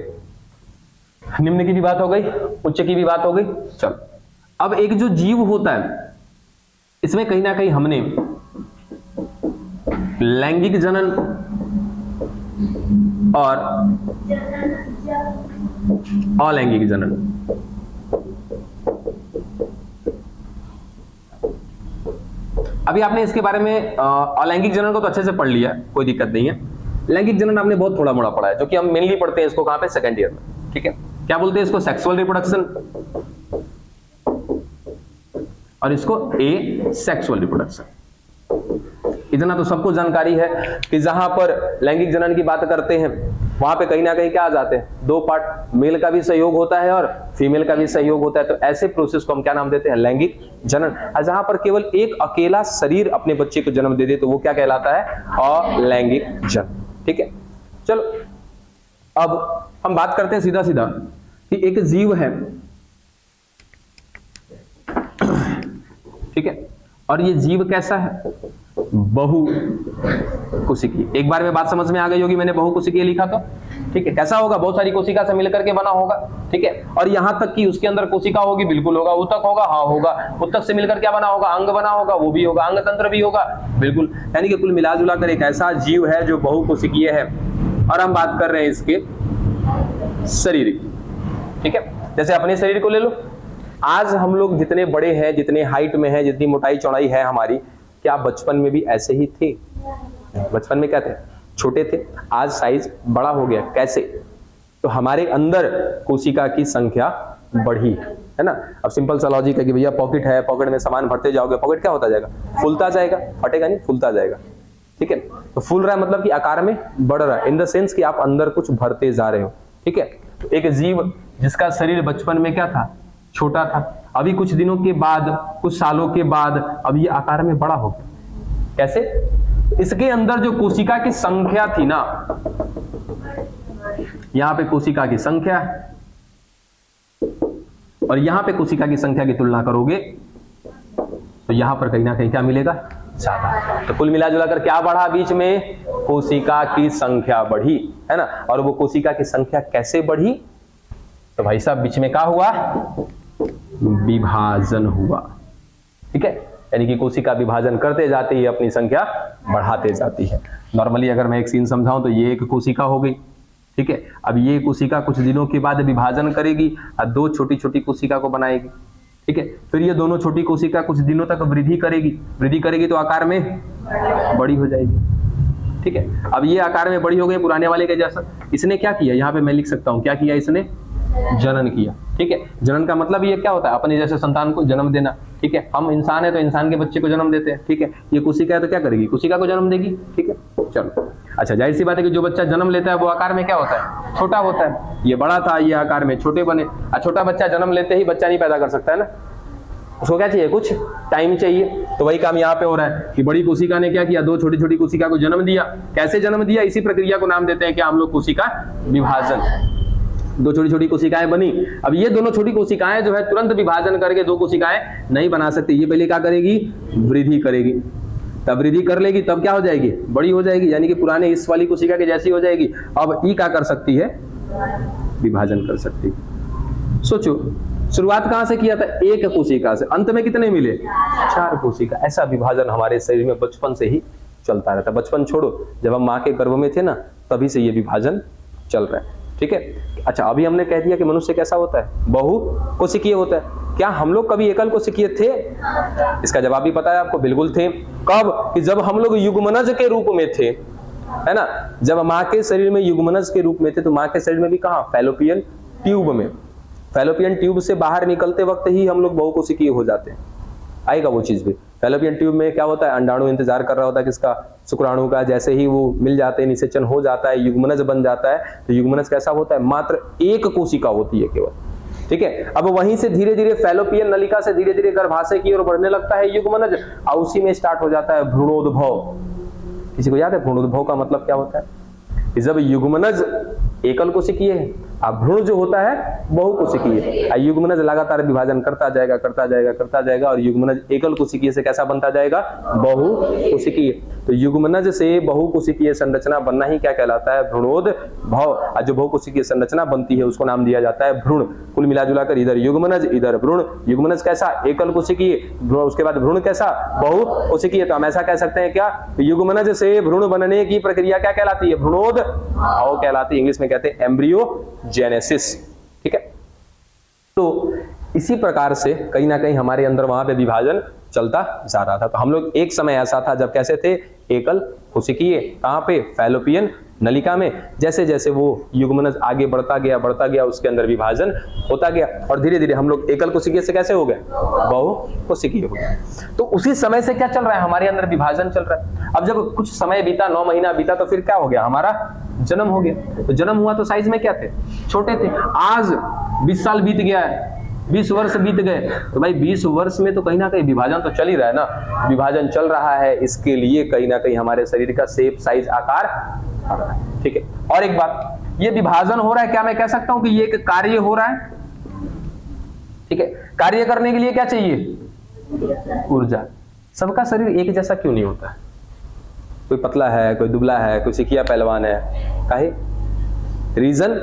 निम्न की भी बात हो गई, उच्च की भी बात हो गई। चलो अब एक जो जीव होता है, इसमें कहीं ना कहीं हमने लैंगिक जनन और अलैंगिक जनन, अभी आपने इसके बारे में अलैंगिक जनन को तो अच्छे से पढ़ लिया, कोई दिक्कत नहीं है। लैंगिक जनन आपने बहुत थोड़ा मोड़ा पढ़ा है, जो कि हम मेनली पढ़ते हैं इसको कहां पे? 2nd ईयर में, ठीक है। क्या बोलते हैं इसको? सेक्सुअल रिप्रोडक्शन, और इसको ए सेक्सुअल रिप्रोडक्शन। इतना तो सबको जानकारी है कि जहां पर लैंगिक जनन की बात करते हैं वहां पे कहीं ना कहीं क्या आ जाते हैं? 2 पार्ट, मेल का भी सहयोग होता है और फीमेल का भी सहयोग होता है। तो ऐसे प्रोसेस को हम क्या नाम देते हैं? लैंगिक जनन। और जहां पर केवल एक अकेला शरीर अपने बच्चे को जन्म दे दे तो वो क्या कहलाता है? अलैंगिक जनन, ठीक है। चलो अब हम बात करते हैं सीधा सीधा कि एक जीव है, ठीक है, और ये जीव कैसा है? बहु कोशिकीय। एक बार में बात समझ में आ गई होगी, मैंने बहुकोशिकीय लिखा तो ठीक है। कैसा होगा, बहुत सारी कोशिका से मिलकर के बना होगा, ठीक है। और यहां तक कि उसके अंदर कोशिका होगी, बिल्कुल होगा। ऊतक होगा, हाँ होगा। ऊतक से मिलकर क्या बना होगा, अंग बना होगा, वो भी होगा। अंग तंत्र भी होगा, बिल्कुल। यानी कि कुल मिलाजुला कर एक ऐसा जीव है जो बहुकोशिकीय है। और हम बात कर रहे हैं इसके शरीर की, ठीक है। जैसे अपने शरीर को ले लो, आज हम लोग जितने बड़े हैं, जितने हाइट में हैं, जितनी मोटाई चौड़ाई है हमारी, क्या बचपन में भी ऐसे ही थे? बचपन में क्या थे, छोटे थे। आज साइज बड़ा हो गया, कैसे? तो हमारे अंदर कोशिका की संख्या बढ़ी, है ना। अब सिंपल सा लॉजिक है कि भैया पॉकेट है, पॉकेट में सामान भरते जाओगे, पॉकेट क्या होता जाएगा, फूलता जाएगा, फटेगा नहीं, फूलता जाएगा, ठीक है। तो फूल रहा है मतलब कि आकार में बढ़ रहा है, इन द सेंस कि आप अंदर कुछ भरते जा रहे हो, ठीक है। तो एक जीव जिसका शरीर बचपन में क्या था, छोटा था, अभी कुछ दिनों के बाद, कुछ सालों के बाद अब ये आकार में बड़ा हो गया। कैसे? इसके अंदर जो कोशिका की संख्या थी ना, यहां पे कोशिका की संख्या और यहां पे कोशिका की संख्या की तुलना करोगे तो यहां पर कहीं ना कहीं क्या मिलेगा, ज्यादा। तो कुल मिला जुला कर क्या बढ़ा, बीच में कोशिका की संख्या बढ़ी, है ना। और वो कोशिका की संख्या कैसे बढ़ी, तो भाई साहब बीच में क्या हुआ, विभाजन हुआ, ठीक है। यानी कि कोशिका विभाजन करते जाती है, अपनी संख्या बढ़ाते जाती है। नॉर्मली अगर मैं एक सीन समझाऊं तो ये एक कोशिका हो गई, ठीक है। अब ये कोशिका कुछ दिनों के बाद विभाजन करेगी और दो छोटी छोटी कोशिका को बनाएगी, ठीक है। फिर ये दोनों छोटी कोशिका कुछ दिनों तक वृद्धि करेगी तो आकार में बड़ी हो जाएगी, ठीक है। अब ये आकार में बड़ी हो गई पुराने वाले के जैसा। इसने क्या किया, यहाँ पे मैं लिख सकता हूं क्या किया, इसने जनन किया, ठीक है। जनन का मतलब ये क्या होता है, अपने जैसे संतान को जन्म देना, ठीक है। हम इंसान है तो इंसान के बच्चे को जन्म देते हैं, ठीक है। ये कोशिका है तो क्या करेगी, कोशिका को जन्म देगी, ठीक है। चलो अच्छा, जाहिर सी बात है कि जो बच्चा जन्म लेता है वो आकार में क्या होता है, छोटा होता है। ये बड़ा था, ये आकार में छोटे बने। छोटा बच्चा जन्म लेते ही बच्चा नहीं पैदा कर सकता है ना, उसको क्या चाहिए, कुछ टाइम चाहिए। तो वही काम यहाँ पे हो रहा है कि बड़ी कोशिका ने क्या किया, दो छोटी छोटी कोशिका को जन्म दिया। कैसे जन्म दिया, इसी प्रक्रिया को नाम देते हैं क्या हम लोग, कोशिका विभाजन। दो छोटी छोटी कोशिकाएं बनी। अब ये दोनों छोटी कोशिकाएं जो है तुरंत विभाजन करके दो कोशिकाएं नहीं बना सकती। ये पहले क्या करेगी, वृद्धि करेगी। तब वृद्धि कर लेगी, तब क्या हो जाएगी, बड़ी हो जाएगी, यानी कि पुराने इस वाली कोशिका के जैसी हो जाएगी। अब ई क्या कर सकती है, विभाजन कर सकती है। सोचो शुरुआत कहां से किया था, एक कोशिका से, अंत में कितने मिले, 4 कोशिका। ऐसा विभाजन हमारे शरीर में बचपन से ही चलता रहता है। बचपन छोड़ो, जब हम माँ के गर्भ में थे ना, तभी से ये विभाजन चल रहा है, ठीक है। अच्छा, अभी हमने कह दिया कि मनुष्य कैसा होता है, बहु कोशिकीय होता है। क्या हम लोग कभी एकल कोशिकीय थे? इसका जवाब भी पता है आपको, बिल्कुल थे। कब, कि जब हम लोग युग्मनज के रूप में थे, है ना। जब माँ के शरीर में युग्मनज के रूप में थे, तो माँ के शरीर में भी कहाँ, फैलोपियन ट्यूब में। फैलोपियन ट्यूब से बाहर निकलते वक्त ही हम लोग बहुकोशिकीय हो जाते हैं। आएगा वो चीज भी। फैलोपियन ट्यूब में क्या होता है, अंडाणु इंतजार कर रहा होता है किसका, शुक्राणु का। जैसे ही वो मिल जाते हैं, निषेचन हो जाता है, युग्मनज बन जाता है। तो युग्मनज कैसा होता है, मात्र एक कोशिका होती है केवल, ठीक है। अब वहीं से धीरे धीरे फैलोपियन नलिका से धीरे धीरे गर्भाशय की ओर बढ़ने लगता है युग्मनज, और उसी में स्टार्ट हो जाता है भ्रूणोद्भव। किसी को याद है भ्रूणोद्भव का मतलब क्या होता है? जब युग्मनज एकल कोशिकीय है, अब भ्रूण जो होता है बहुकोशिकीय है। युग्मनज लगातार विभाजन करता जाएगा और युग्मनज एकल कोशिकीय से कैसा बनता जाएगा, बहुकोशिकीय। तो युग्मनज से बहुकोशिकीय संरचना बनना ही क्या कहलाता है, भ्रूणोद्भव। और जो बहुकोशिकीय संरचना बनती है उसको नाम दिया जाता है भ्रूण। कुल मिला जुला कर इधर युग्मनज, इधर भ्रूण। युग्मनज कैसा, एकल कोशिकीय, उसके बाद भ्रूण कैसा, बहुकोशिकीय। तो हम ऐसा कह सकते हैं क्या, युग्मनज से भ्रूण बनने की प्रक्रिया क्या कहलाती है, भ्रूणोद्भव कहलाती है। इंग्लिश में कहते हैं एम्ब्रियोजेनेसिस, ठीक है। तो इसी प्रकार से कहीं ना कहीं हमारे अंदर वहां पे विभाजन चलता जा रहा था। तो हम लोग एक समय ऐसा था जब कैसे थे, एकल कोशिकीय। कहां पे, फैलोपियन नलिका में। जैसे जैसे वो युग्मनज आगे बढ़ता गया उसके अंदर विभाजन होता गया, और धीरे धीरे हम लोग एकल कोशिकीय से कैसे हो गए, बहुकोशिकीय हो गए। तो उसी समय से क्या चल रहा है, हमारे अंदर विभाजन चल रहा है। अब जब कुछ समय बीता, 9 महीना बीता, तो फिर क्या हो गया, हमारा जन्म हो गया। तो जन्म हुआ तो साइज में क्या थे, छोटे थे। आज 20 साल बीत गया है, 20 वर्ष बीत गए, तो भाई 20 वर्ष में तो कहीं ना कहीं विभाजन तो चल ही रहा है ना। विभाजन चल रहा है, इसके लिए कहीं ना कहीं हमारे शरीर का शेप, साइज, आकार, ठीक है। और एक बात, ये विभाजन हो रहा है, क्या मैं कह सकता हूं कि ये एक कार्य हो रहा है, ठीक है। कार्य करने के लिए क्या चाहिए, ऊर्जा। सबका शरीर एक जैसा क्यों नहीं होता है, कोई पतला है, कोई दुबला है, कोई सिकिया पहलवान है। काहे? रीजन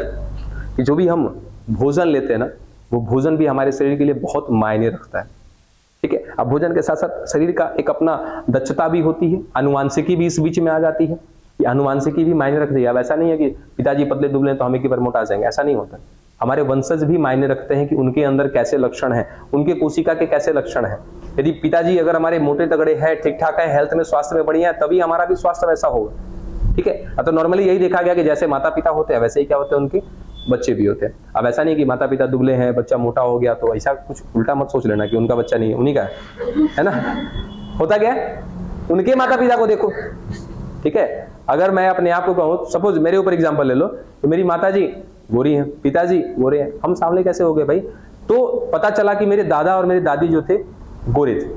कि जो भी हम भोजन लेते हैं ना, वो भोजन भी हमारे शरीर के लिए बहुत मायने रखता है। ठीक है, अब भोजन के साथ साथ शरीर का एक अपना दक्षता भी होती है, आनुवांशिकी भी इस बीच में आ जाती है। ये आनुवांशिकी भी मायने रखती है। अब ऐसा नहीं है कि पिताजी पतले दुबले तो हम एक ही बार मोटा जाएंगे, ऐसा नहीं होता। हमारे वंशज भी मायने रखते हैं कि उनके अंदर कैसे लक्षण है, उनके कोशिका के कैसे लक्षण है। यदि पिताजी अगर हमारे मोटे तगड़े हैं, ठीक ठाक है, हेल्थ में, स्वास्थ्य में बढ़िया है, तभी हमारा भी स्वास्थ्य वैसा होगा। ठीक है, तो नॉर्मली यही देखा गया कि जैसे माता पिता होते हैं वैसे ही क्या होते हैं, उनके बच्चे भी होते हैं। अब ऐसा नहीं कि माता पिता दुबले हैं, बच्चा मोटा हो गया, तो ऐसा कुछ उल्टा मत सोच लेना कि उनका बच्चा नहीं है, उन्हीं का है ना। होता क्या है, उनके माता पिता को देखो। ठीक है, अगर मैं अपने आप को कहूँ, सपोज मेरे ऊपर एग्जांपल ले लो, तो मेरी माता जी गोरी हैं, पिताजी गोरे हैं, हम सामने कैसे हो गए भाई? तो पता चला कि मेरे दादा और मेरी दादी जो थे गोरे थे।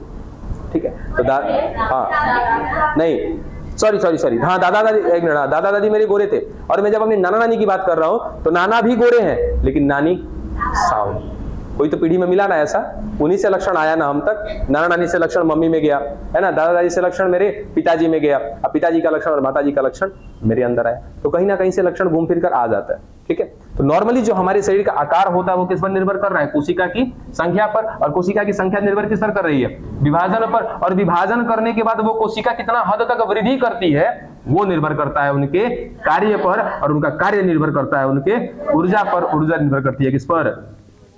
ठीक है, तो हाँ नहीं, सॉरी, हाँ दादा दादी, एक मिनट, हाँ दादा दादी मेरे गोरे थे। और मैं जब अपनी नाना नानी की बात कर रहा हूं तो नाना भी गोरे हैं, लेकिन नानी सावली। कोई तो पीढ़ी में मिला ना ऐसा, उन्हीं से लक्षण आया ना हम तक। नाना नानी से लक्षण मम्मी में गया, है ना, दादा दादी से लक्षण मेरे पिताजी में गया, अब पिताजी का लक्षण और माताजी का लक्षण मेरे अंदर आया, तो कहीं ना कहीं से लक्षण घूम फिर कर आ जाता है। ठीक है, तो नॉर्मली जो हमारे शरीर का आकार होता है वो किस पर निर्भर कर रहा है? कोशिका की संख्या पर। और कोशिका की संख्या निर्भर किस पर कर रही है? विभाजन पर। और विभाजन करने के बाद वो कोशिका कितना हद तक वृद्धि करती है वो निर्भर करता है उनके कार्य पर, और उनका कार्य निर्भर करता है उनके ऊर्जा पर। ऊर्जा निर्भर करती है किस पर?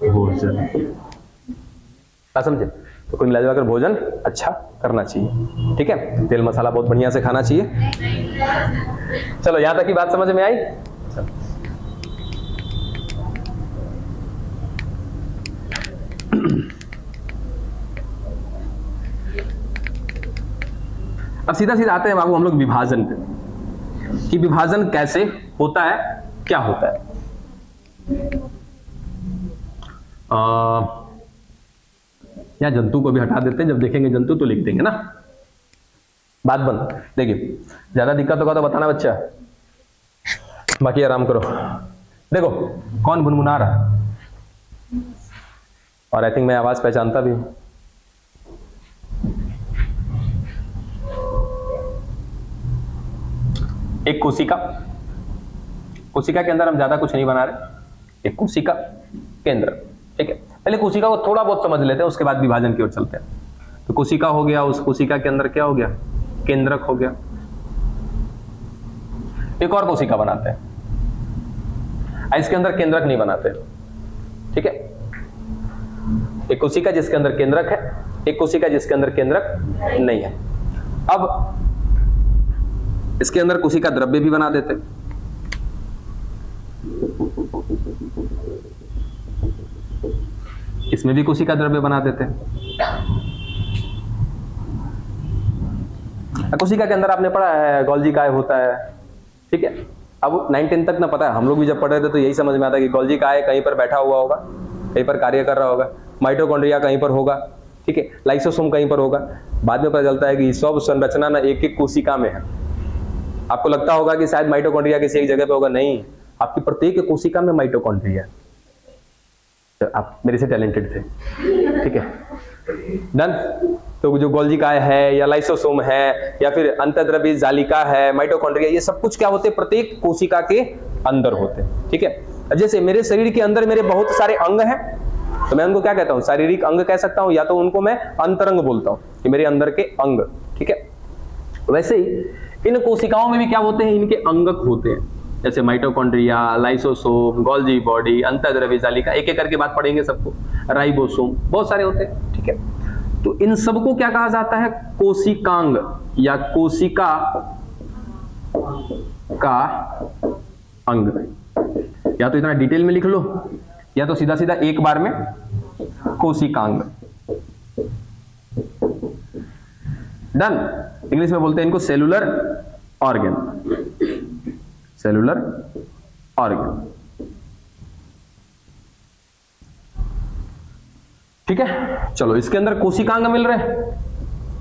भोजन। समझे? तो कुल मिलाकर भोजन अच्छा करना चाहिए। ठीक है, तेल मसाला बहुत बढ़िया से खाना चाहिए। चलो, यहां तक की बात समझ में आई? अब सीधा सीधा आते हैं बाबू हम लोग विभाजन पे, कि विभाजन कैसे होता है, क्या होता है। या जंतु को भी हटा देते हैं, जब देखेंगे जंतु तो लिख देंगे ना। बात बंद। देखिए, ज्यादा दिक्कत होगा तो बताना बच्चा, बाकी आराम करो। देखो कौन गुनगुना रहा है, और आई थिंक मैं आवाज पहचानता भी हूं। एक कोशिका, कोशिका के अंदर हम ज्यादा कुछ नहीं बना रहे, एक कोशिका केंद्र। ठीक है, पहले कोशिका को थोड़ा बहुत समझ लेते हैं, उसके बाद विभाजन की ओर चलते हैं। तो कोशिका हो गया, उस कोशिका के अंदर क्या हो गया? केंद्रक हो गया। एक और कोशिका बनाते हैं, इसके अंदर केंद्रक नहीं बनाते। ठीक है, एक कोशिका जिसके अंदर केंद्रक है, एक कोशिका जिसके अंदर केंद्रक नहीं है। अब इसके अंदर कोशिका द्रव्य भी बना देते, इसमें भी कोशिका द्रव्य बना देते हैं। कोशिका के अंदर आपने पढ़ा है गोल्जी काय होता है। ठीक है, अब 9-10 तक ना पता है, हम लोग भी जब पढ़ रहे थे तो यही समझ में आता है कि गोल्जी काय कहीं पर बैठा हुआ होगा, कहीं पर कार्य कर रहा होगा, माइटोकॉन्ड्रिया कहीं पर होगा, ठीक है, लाइसोसोम कहीं पर होगा। बाद में पता चलता है कि सब संरचना ना एक एक कोशिका में है। आपको लगता होगा कि शायद माइटोकॉन्ड्रिया किसी एक जगह पे होगा, नहीं, आपकी प्रत्येक कोशिका में माइटोकॉन्ड्रिया है। तो आप मेरे से टैलेंटेड थे। ठीक है, डन। तो जो गोल्जी काय है या लाइसोसोम है या फिर अंतःद्रव्य जालिका है, माइटोकॉन्ड्रिया, ये सब कुछ क्या होते हैं? प्रत्येक कोशिका के अंदर होते हैं। ठीक है, जैसे मेरे शरीर के अंदर मेरे बहुत सारे अंग हैं, तो मैं उनको क्या कहता हूं? शारीरिक अंग कह सकता हूं, या तो उनको मैं अंतरंग बोलता हूं कि मेरे अंदर के अंग। ठीक है, वैसे ही इन कोशिकाओं में भी क्या होते हैं? इनके अंगक होते हैं, जैसे माइटोकॉन्ड्रिया, लाइसोसोम, गोल्जी बॉडी, अंतःद्रव्य जालिका, एक एक करके बात पढ़ेंगे सबको, राइबोसोम, बहुत सारे होते हैं। ठीक है, तो इन सबको क्या कहा जाता है? कोशिकांग या कोशिका का अंग। या तो इतना डिटेल में लिख लो, या तो सीधा सीधा एक बार में कोशिकांग। डन। इंग्लिश में बोलते हैं इनको सेलुलर ऑर्गन, सेलुलर ऑर्गन। ठीक है, चलो, इसके अंदर कोशिकांग मिल रहे,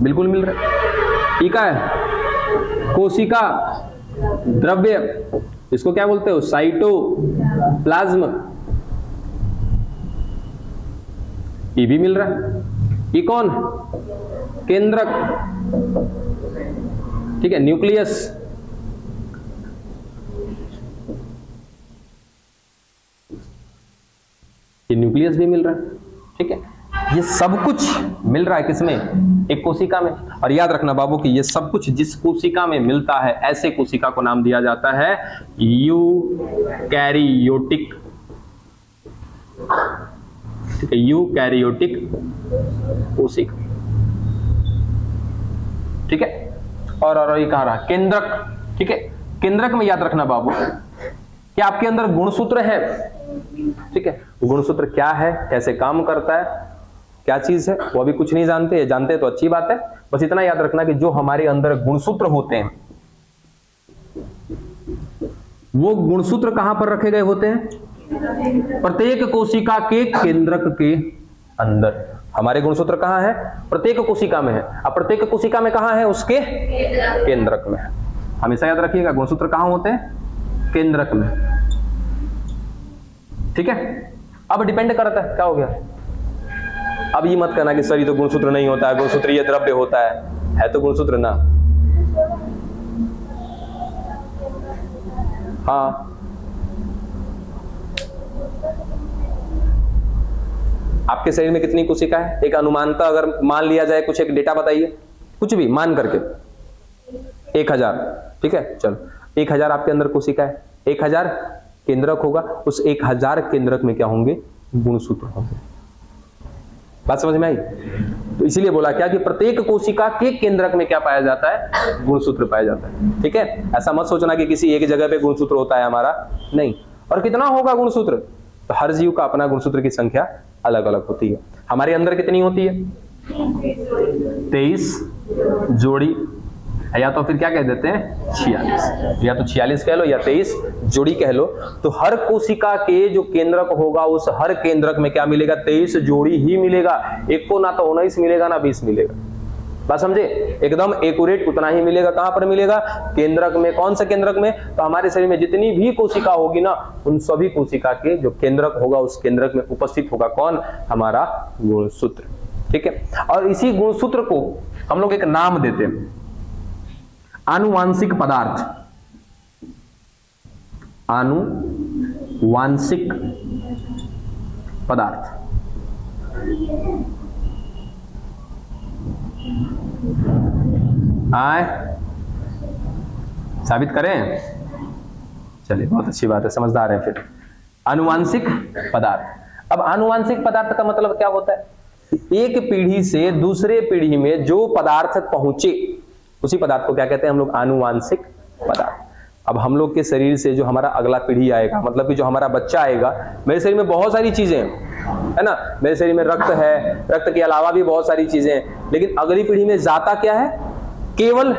बिल्कुल मिल रहे। ठीक है, कोशिका द्रव्य, इसको क्या बोलते हो? साइटोप्लाज्म, ये भी मिल रहा है। ये कौन? केंद्रक। ठीक है, न्यूक्लियस, ये न्यूक्लियस भी मिल रहा है, ठीक है, ये सब कुछ मिल रहा है किसमें, एक कोशिका में। और याद रखना बाबू कि ये सब कुछ जिस कोशिका में मिलता है ऐसे कोशिका को नाम दिया जाता है यूकैरियोटिक, ठीक है, यूकैरियोटिक कोशिका, ठीक है। और ये कहाँ रहा, केंद्रक, ठीक है। केंद्रक में याद रखना बाबू कि आपके अंदर गुणसूत्र है, ठीक है। गुणसूत्र क्या है, कैसे काम करता है, क्या चीज है, वो अभी कुछ नहीं जानते, जानते तो अच्छी बात है। बस इतना याद रखना कि जो हमारे अंदर गुणसूत्र होते हैं वो गुणसूत्र कहां पर रखे गए होते हैं, प्रत्येक कोशिका के केंद्रक के अंदर। हमारे गुणसूत्र कहां है, प्रत्येक कोशिका में है। अब प्रत्येक कोशिका में कहां है, उसके केंद्रक में है। हमेशा याद रखिएगा गुणसूत्र कहां होते हैं, केंद्रक में, ठीक है। अब डिपेंड करता है, क्या हो गया, अब ये मत कहना कि सर ये तो गुणसूत्र नहीं होता है, गुणसूत्र ये द्रव्य होता है तो गुणसूत्र ना। हाँ, आपके शरीर में कितनी कोशिका है, एक अनुमानता अगर मान लिया जाए, कुछ एक डेटा बताइए, कुछ भी मान करके, 1000, ठीक है, चलो 1000 आपके अंदर कोशिका है, 1000 केंद्रक होगा, उस 1000 केंद्रक में क्या होंगे, गुणसूत्र होंगे। बात समझ में आई? तो इसीलिए बोला क्या कि प्रत्येक कोशिका के केंद्रक में क्या पाया जाता है, गुणसूत्र पाया जाता है, ठीक है। ऐसा मत सोचना कि किसी एक जगह पे गुणसूत्र होता है हमारा, नहीं। और कितना होगा गुणसूत्र, तो हर जीव का अपना गुणसूत्र की संख्या अलग अलग होती है। हमारे अंदर कितनी होती है, 23 जोड़ी, या तो फिर क्या कह देते हैं 46, या तो 46 कह लो या 23 जोड़ी कह लो। तो हर कोशिका के जो केंद्रक होगा उस हर केंद्रक में क्या मिलेगा, 23 जोड़ी ही मिलेगा। एक को ना तो 19 मिलेगा ना 20 मिलेगा। बात समझे, एकदम एक्यूरेट उतना ही मिलेगा। कहां पर मिलेगा, केंद्रक में। कौन सा केंद्रक में, तो हमारे शरीर में जितनी भी कोशिका होगी ना, उन सभी कोशिका के जो केंद्रक होगा उस केंद्रक में उपस्थित होगा कौन, हमारा गुणसूत्र, ठीक है। और इसी गुणसूत्र को हम लोग एक नाम देते हैं, आनुवांशिक पदार्थ। आनुवांशिक पदार्थ, आए साबित करें, चलिए बहुत अच्छी बात है, समझदार है। फिर आनुवांशिक पदार्थ। अब आनुवांशिक पदार्थ का मतलब क्या होता है, एक पीढ़ी से दूसरे पीढ़ी में जो पदार्थ पहुंचे उसी पदार्थ को क्या कहते हैं हम लोग, आनुवांशिक पदार्थ। अब हम लोग के शरीर से जो हमारा अगला पीढ़ी आएगा, मतलब कि जो हमारा बच्चा आएगा, मेरे शरीर में बहुत सारी चीजें है ना, मेरे शरीर में रक्त है, रक्त के अलावा भी बहुत सारी चीजें हैं, लेकिन अगली पीढ़ी में जाता क्या है, केवल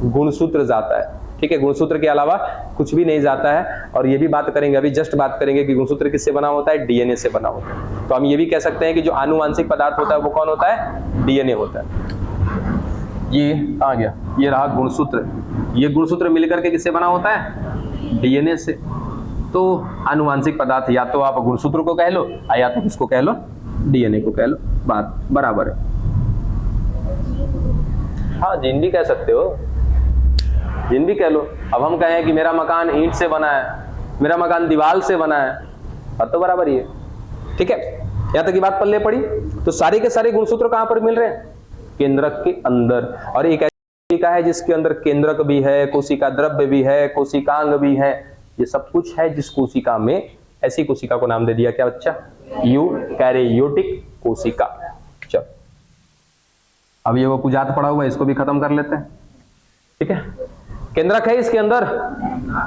गुणसूत्र जाता है, ठीक है। गुणसूत्र के अलावा कुछ भी नहीं जाता है। और ये भी बात करेंगे, अभी जस्ट बात करेंगे कि गुणसूत्र किससे बना होता है, डीएनए से बना होता है। तो हम ये भी कह सकते हैं कि जो आनुवांशिक पदार्थ होता है वो कौन होता है, डीएनए होता है। ये आ गया, ये रहा गुणसूत्र। ये गुणसूत्र मिलकर के किससे बना होता है, डीएनए से। तो आनुवांशिक पदार्थ या तो आप गुणसूत्र को कह लो या तो किसको कह लो, डीएनए को कह लो, बात बराबर है। हाँ, जिन भी कह सकते हो, जिन भी कह लो। अब हम कहें कि मेरा मकान ईंट से बना है, मेरा मकान दीवार से बना है, अब तो बराबर ही है, ठीक है। यहाँ तक की बात पल्ले पड़ी। तो सारे के सारे गुणसूत्र कहां पर मिल रहे हैं, केंद्रक के अंदर। और एक ऐसी कोशिका है जिसके अंदर केंद्रक भी है, कोशिका द्रव्य भी है, कोशिकांग भी है, ये सब कुछ है जिस कोशिका में। ऐसी कोशिका को नाम दे दिया क्या बच्चा, यूकैरियोटिक कोशिका। चलो अब ये वो कुजात पड़ा हुआ है, इसको भी खत्म कर लेते हैं, ठीक है। केंद्रक है इसके अंदर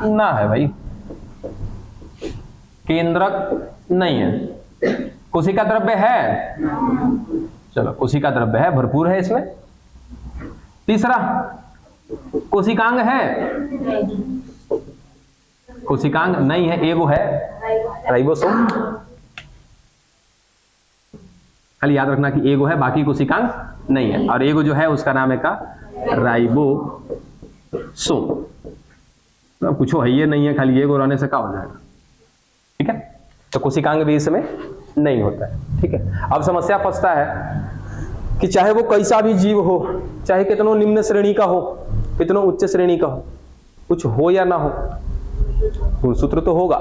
ना है भाई, केंद्रक नहीं है। कोशिका द्रव्य है, चलो कोशिका द्रव्य है, भरपूर है इसमें। तीसरा, कोशिकांग है, कोशिकांग नहीं है, एगो है राइबोसोम। खाली याद रखना कि एगो है, बाकी कोशिकांग नहीं है। और एगो जो है उसका नाम है का राइबोसोम। तो पूछो है ये नहीं है, खाली एगो रहने से क्या हो जाएगा, ठीक है। तो कोशिकांग भी इसमें नहीं होता है, ठीक है। अब समस्या फंसता है कि चाहे वो कैसा भी जीव हो, चाहे कितनो निम्न श्रेणी का हो, कितनो उच्च श्रेणी का हो, कुछ हो या ना हो, गुणसूत्र तो होगा,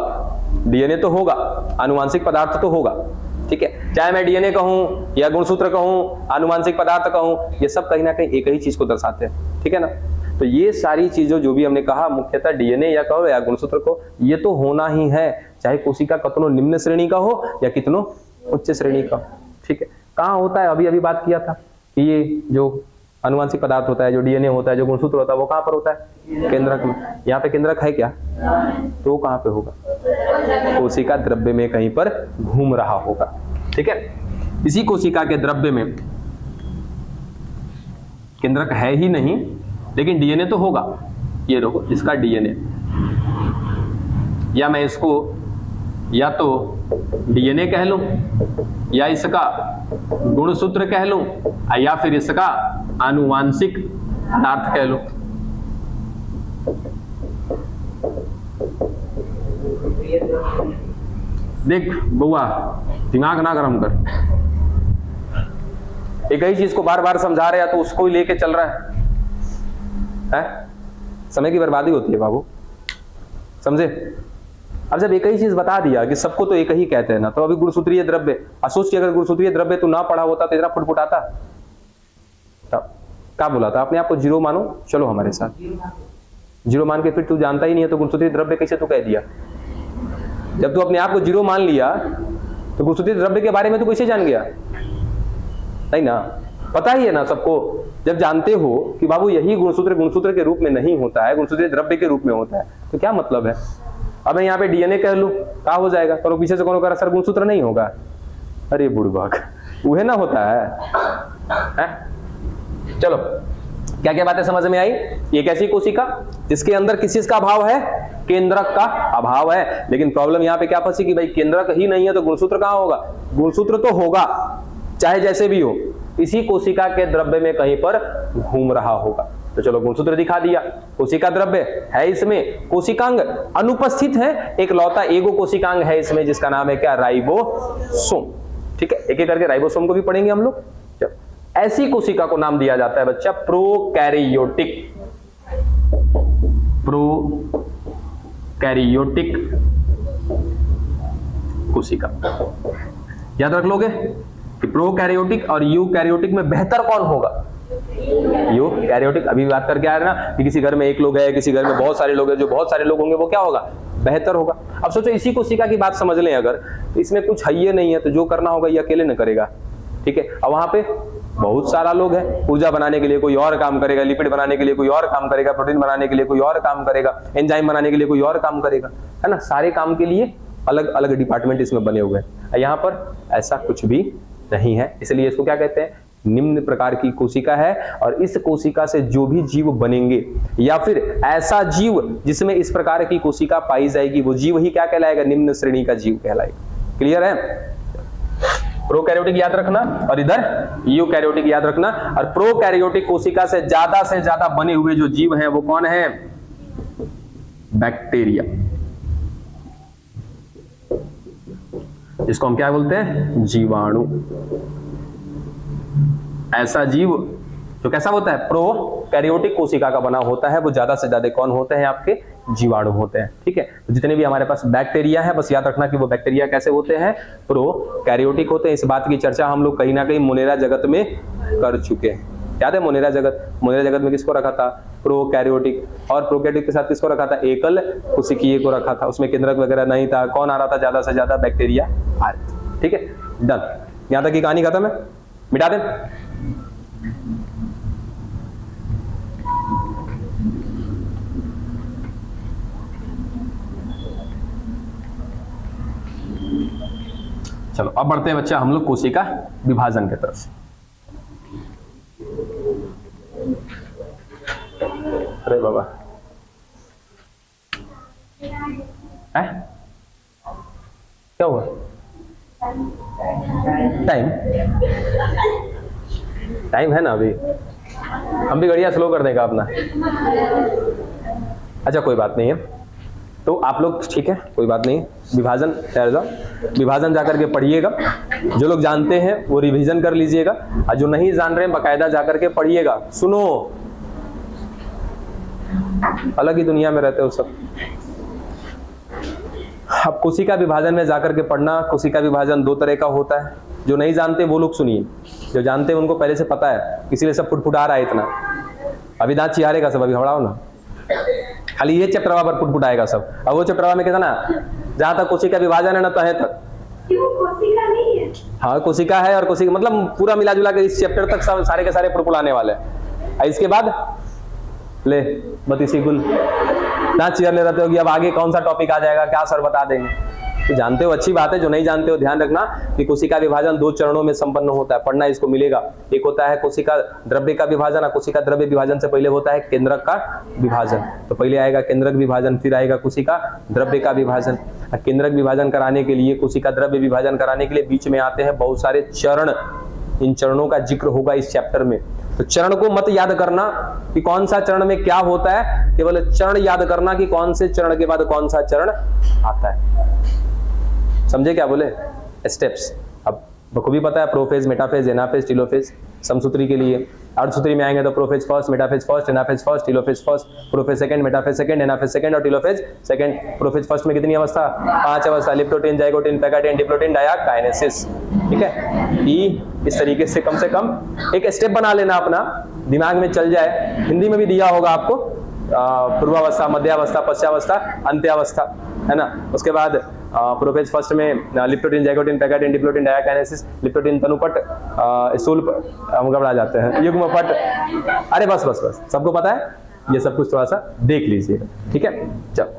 डीएनए तो होगा, आनुवांशिक पदार्थ तो होगा। ठीक है, चाहे मैं डीएनए कहूं या गुणसूत्र कहूं, आनुवांशिक पदार्थ कहूं, ये सब कहीं ना कहीं एक ही चीज को दर्शाते हैं। ठीक है ना, तो ये सारी चीजों जो भी हमने कहा, मुख्यतः डीएनए या कहो या गुणसूत्र को, ये तो होना ही है, चाहे कोशिका कितनो निम्न श्रेणी का हो या कितनो उच्च श्रेणी का हो। ठीक है, कहाँ होता है, अभी अभी बात किया था कि ये जो आनुवांशिक पदार्थ होता है, जो डीएनए होता है, जो गुणसूत्र होता है, वो कहाँ पर होता है? केंद्रक में। यहाँ पे केंद्रक है क्या? तो कहाँ पे होगा? कोशिका द्रव्य में कहीं पर घूम रहा होगा। ठीक है, इसी कोशिका के द्रव्य में केंद्रक है ही नहीं, लेकिन डीएनए तो होगा। ये देखो, इसका डीएनए, या मैं इसको या तो डीएनए कह लूं, या इसका गुणसूत्र कह लूं, या फिर इसका आनुवांशिक पदार्थ कह लूं। देख बउआ, दिमाग ना गरम कर, एक ही चीज को बार बार समझा रहे हैं तो उसको ही लेके चल रहा है? समय की बर्बादी होती है बाबू, समझे? अब जब एक ही चीज बता दिया कि सबको तो एक ही कहते हैं ना, तो अभी गुणसूत्रीय द्रव्य, सोच कि अगर गुणसूत्रीय द्रव्य तू ना पढ़ा होता तो इतना फुटफुटाता? क्या बोला था? अपने आप को जीरो मानो, चलो हमारे साथ। जीरो मान के फिर तू जानता ही नहीं है तो गुणसूत्रीय द्रव्य कैसे तू कह दिया? जब तू अपने आप को जीरो मान लिया तो गुणसूत्रीय द्रव्य के बारे में तू कैसे जान गया? नहीं ना, पता ही है ना सबको। जब जानते हो कि बाबू यही गुणसूत्र के रूप में नहीं होता है, गुणसूत्रीय द्रव्य के रूप में होता है, तो क्या मतलब है? अब मैं यहाँ पे डीएनए कह लूं, क्या हो जाएगा? तो पीछे से कौन कह रहा सर गुणसूत्र नहीं होगा? अरे बुड़बक, वह ना होता है? चलो, क्या क्या बातें समझ में आई? एक ऐसी कोशिका जिसके अंदर किस चीज का अभाव है? केंद्रक का अभाव है। लेकिन प्रॉब्लम यहाँ पे क्या फंसी कि भाई केंद्रक ही नहीं है तो गुणसूत्र कहाँ होगा? गुणसूत्र तो होगा, चाहे जैसे भी हो, इसी कोशिका के द्रव्य में कहीं पर घूम रहा होगा। तो चलो गुणसूत्र दिखा दिया, कोशिका द्रव्य है इसमें, कोशिकांग अनुपस्थित है, एक लौता एगो कोशिकांग है इसमें जिसका नाम है क्या? राइबोसोम। ठीक है, एक एक करके राइबोसोम को भी पढ़ेंगे हम लोग। ऐसी कोशिका को नाम दिया जाता है बच्चा प्रोकैरियोटिक। प्रोकैरियोटिक कोशिका याद रख लोगे कि प्रोकैरियोटिक और यूकैरियोटिक में बेहतर कौन होगा? यूकैरियोटिक। अभी बात करके आ रहे ना कि किसी घर में एक लोग है, किसी घर में बहुत सारे लोग हैं, जो बहुत सारे लोग होंगे वो क्या होगा? बेहतर होगा। अब सोचो इसी कोशिका की बात समझ लें अगर, तो इसमें कुछ है नहीं है तो जो करना होगा ये अकेले न करेगा। ठीक है, अब वहां पे बहुत सारा लोग है, ऊर्जा बनाने के लिए कोई और काम करेगा, लिपिड बनाने के लिए कोई और काम करेगा, प्रोटीन बनाने के लिए कोई और काम करेगा, एंजाइम बनाने के लिए कोई और काम करेगा, है ना? सारे काम के लिए अलग अलग डिपार्टमेंट इसमें बने हुए हैं। यहाँ पर ऐसा कुछ भी नहीं है, इसलिए इसको क्या कहते हैं? निम्न प्रकार की कोशिका है। और इस कोशिका से जो भी जीव बनेंगे या फिर ऐसा जीव जिसमें इस प्रकार की कोशिका पाई जाएगी, वो जीव ही क्या कहलाएगा? निम्न श्रेणी का जीव कहलाएगा। क्लियर है? प्रोकैरियोटिक याद रखना और इधर यूकैरियोटिक याद रखना। और प्रोकैरियोटिक कोशिका से ज्यादा बने हुए जो जीव हैं वो कौन है? बैक्टीरिया। इसको हम क्या बोलते हैं? जीवाणु। ऐसा जीव जो कैसा होता है? प्रोकैरियोटिक कोशिका का बना होता है, वो ज्यादा से ज्यादा कौन होते हैं? आपके जीवाणु होते हैं। ठीक है, तो जितने भी हमारे पास बैक्टीरिया है, बस याद रखना कि वो बैक्टीरिया कैसे होते हैं? प्रोकैरियोटिक होते हैं। इस बात की चर्चा हम लोग कहीं ना कहीं मोनेरा जगत में कर चुके हैं। याद है मोनेरा जगत? मोनेरा जगत में किसको रखा था? प्रोकैरियोटिक। और प्रोकैरियोटिक के साथ किसको रखा था? एकल कोशिकीय को रखा था। उसमें केंद्रक वगैरह नहीं था। कौन आ रहा था? ज्यादा से ज्यादा बैक्टीरिया आ रहे थे। ठीक है, डन। यहां तक की कहानी खत्म है, मिटा दें। चलो अब बढ़ते हैं बच्चा हम लोग कोशिका विभाजन की तरफ। अरे बाबा है? क्या हुआ? टाइम है ना अभी, हम भी गड़िया स्लो कर देगा अपना। अच्छा कोई बात नहीं है, तो आप लोग ठीक है, कोई बात नहीं, विभाजन ठहर जाओ, विभाजन जाकर के पढ़िएगा। जो लोग जानते हैं वो रिवीजन कर लीजिएगा, और जो नहीं जान रहे हैं बकायदा जाकर के पढ़िएगा। सुनो, अलग ही दुनिया में रहते हो सब। अब कोशिका विभाजन में जाकर के पढ़ना, कोशिका विभाजन दो तरह का होता है। जो नहीं जानते वो लोग सुनिए, जो जानते हैं उनको पहले से पता है, इसीलिए सब फुटफुटा रहा है इतना। अभी दांत चिहारेगा सब, अभी हड़ाओ ना, खाली ये चैप्टरवा पर फुटफुटाएगा सब। अब वो चैप्टरवा में कहता ना, जहां तक कोशिका विभाजन है ना, तो है तक वो कोशिका नहीं है। हाँ कोशिका है, और कोशिका मतलब पूरा मिला जुला के इस चैप्टर तक सब सारे के सारे फुटफुटाने वाले हैं। इसके बाद ले बतीसी गुल ना चेयर ले रहते होगी, अब आगे कौन सा टॉपिक आ जाएगा, क्या सर बता देंगे। तो जानते हो अच्छी बात है, जो नहीं जानते हो ध्यान रखना कि कोशिका विभाजन दो चरणों में संपन्न होता है, पढ़ना इसको मिलेगा। एक होता है कोशिका द्रव्य का विभाजन, और कोशिका द्रव्य विभाजन से पहले होता है केंद्रक का विभाजन। तो पहले आएगा केंद्रक विभाजन, फिर आएगा कोशिका द्रव्य का विभाजन। केंद्रक विभाजन कराने के लिए, कोशिका द्रव्य विभाजन कराने के लिए बीच में आते हैं बहुत सारे चरण। इन चरणों का जिक्र होगा इस चैप्टर में। तो चरण को मत याद करना कि कौन सा चरण में क्या होता है, केवल चरण याद करना कि कौन से चरण के बाद कौन सा चरण आता है। समझे क्या बोले? स्टेप्स अब बखूबी पता है, प्रोफेज, मेटाफेज, एनाफेज, टेलोफेज। समसूत्री के लिए अर्धसूत्री में आएंगे तो prophase first, metaphase first, anaphase first, telophase first, prophase second, metaphase second, anaphase second और टेलोफेज सेकंड। प्रोफेज फर्स्ट में कितनी अवस्था? 5 अवस्था, लिप्टोटिन, जाइगोटिन, पैगाटिन, डिप्लोटिन, डायाकाइनेसिस। ठीक है, इस तरीके से कम एक स्टेप बना लेना अपना, दिमाग में चल जाए। हिंदी में भी दिया होगा आपको, पूर्वावस्था, मध्यावस्था, पश्चावस्था, अंत्यावस्था, है ना। उसके बाद प्रोफेज फर्स्ट में लिप्टोटिन, जाइगोटिन, पैगाटिन, डिप्लोटिन, डायाकाइनेसिस, लिप्टोटिन, तनुपट, स्थूल, हम घबरा जाते हैं, युग्मपट। अरे बस सबको पता है, ये सब कुछ थोड़ा सा देख लीजिएगा। ठीक है, चलो।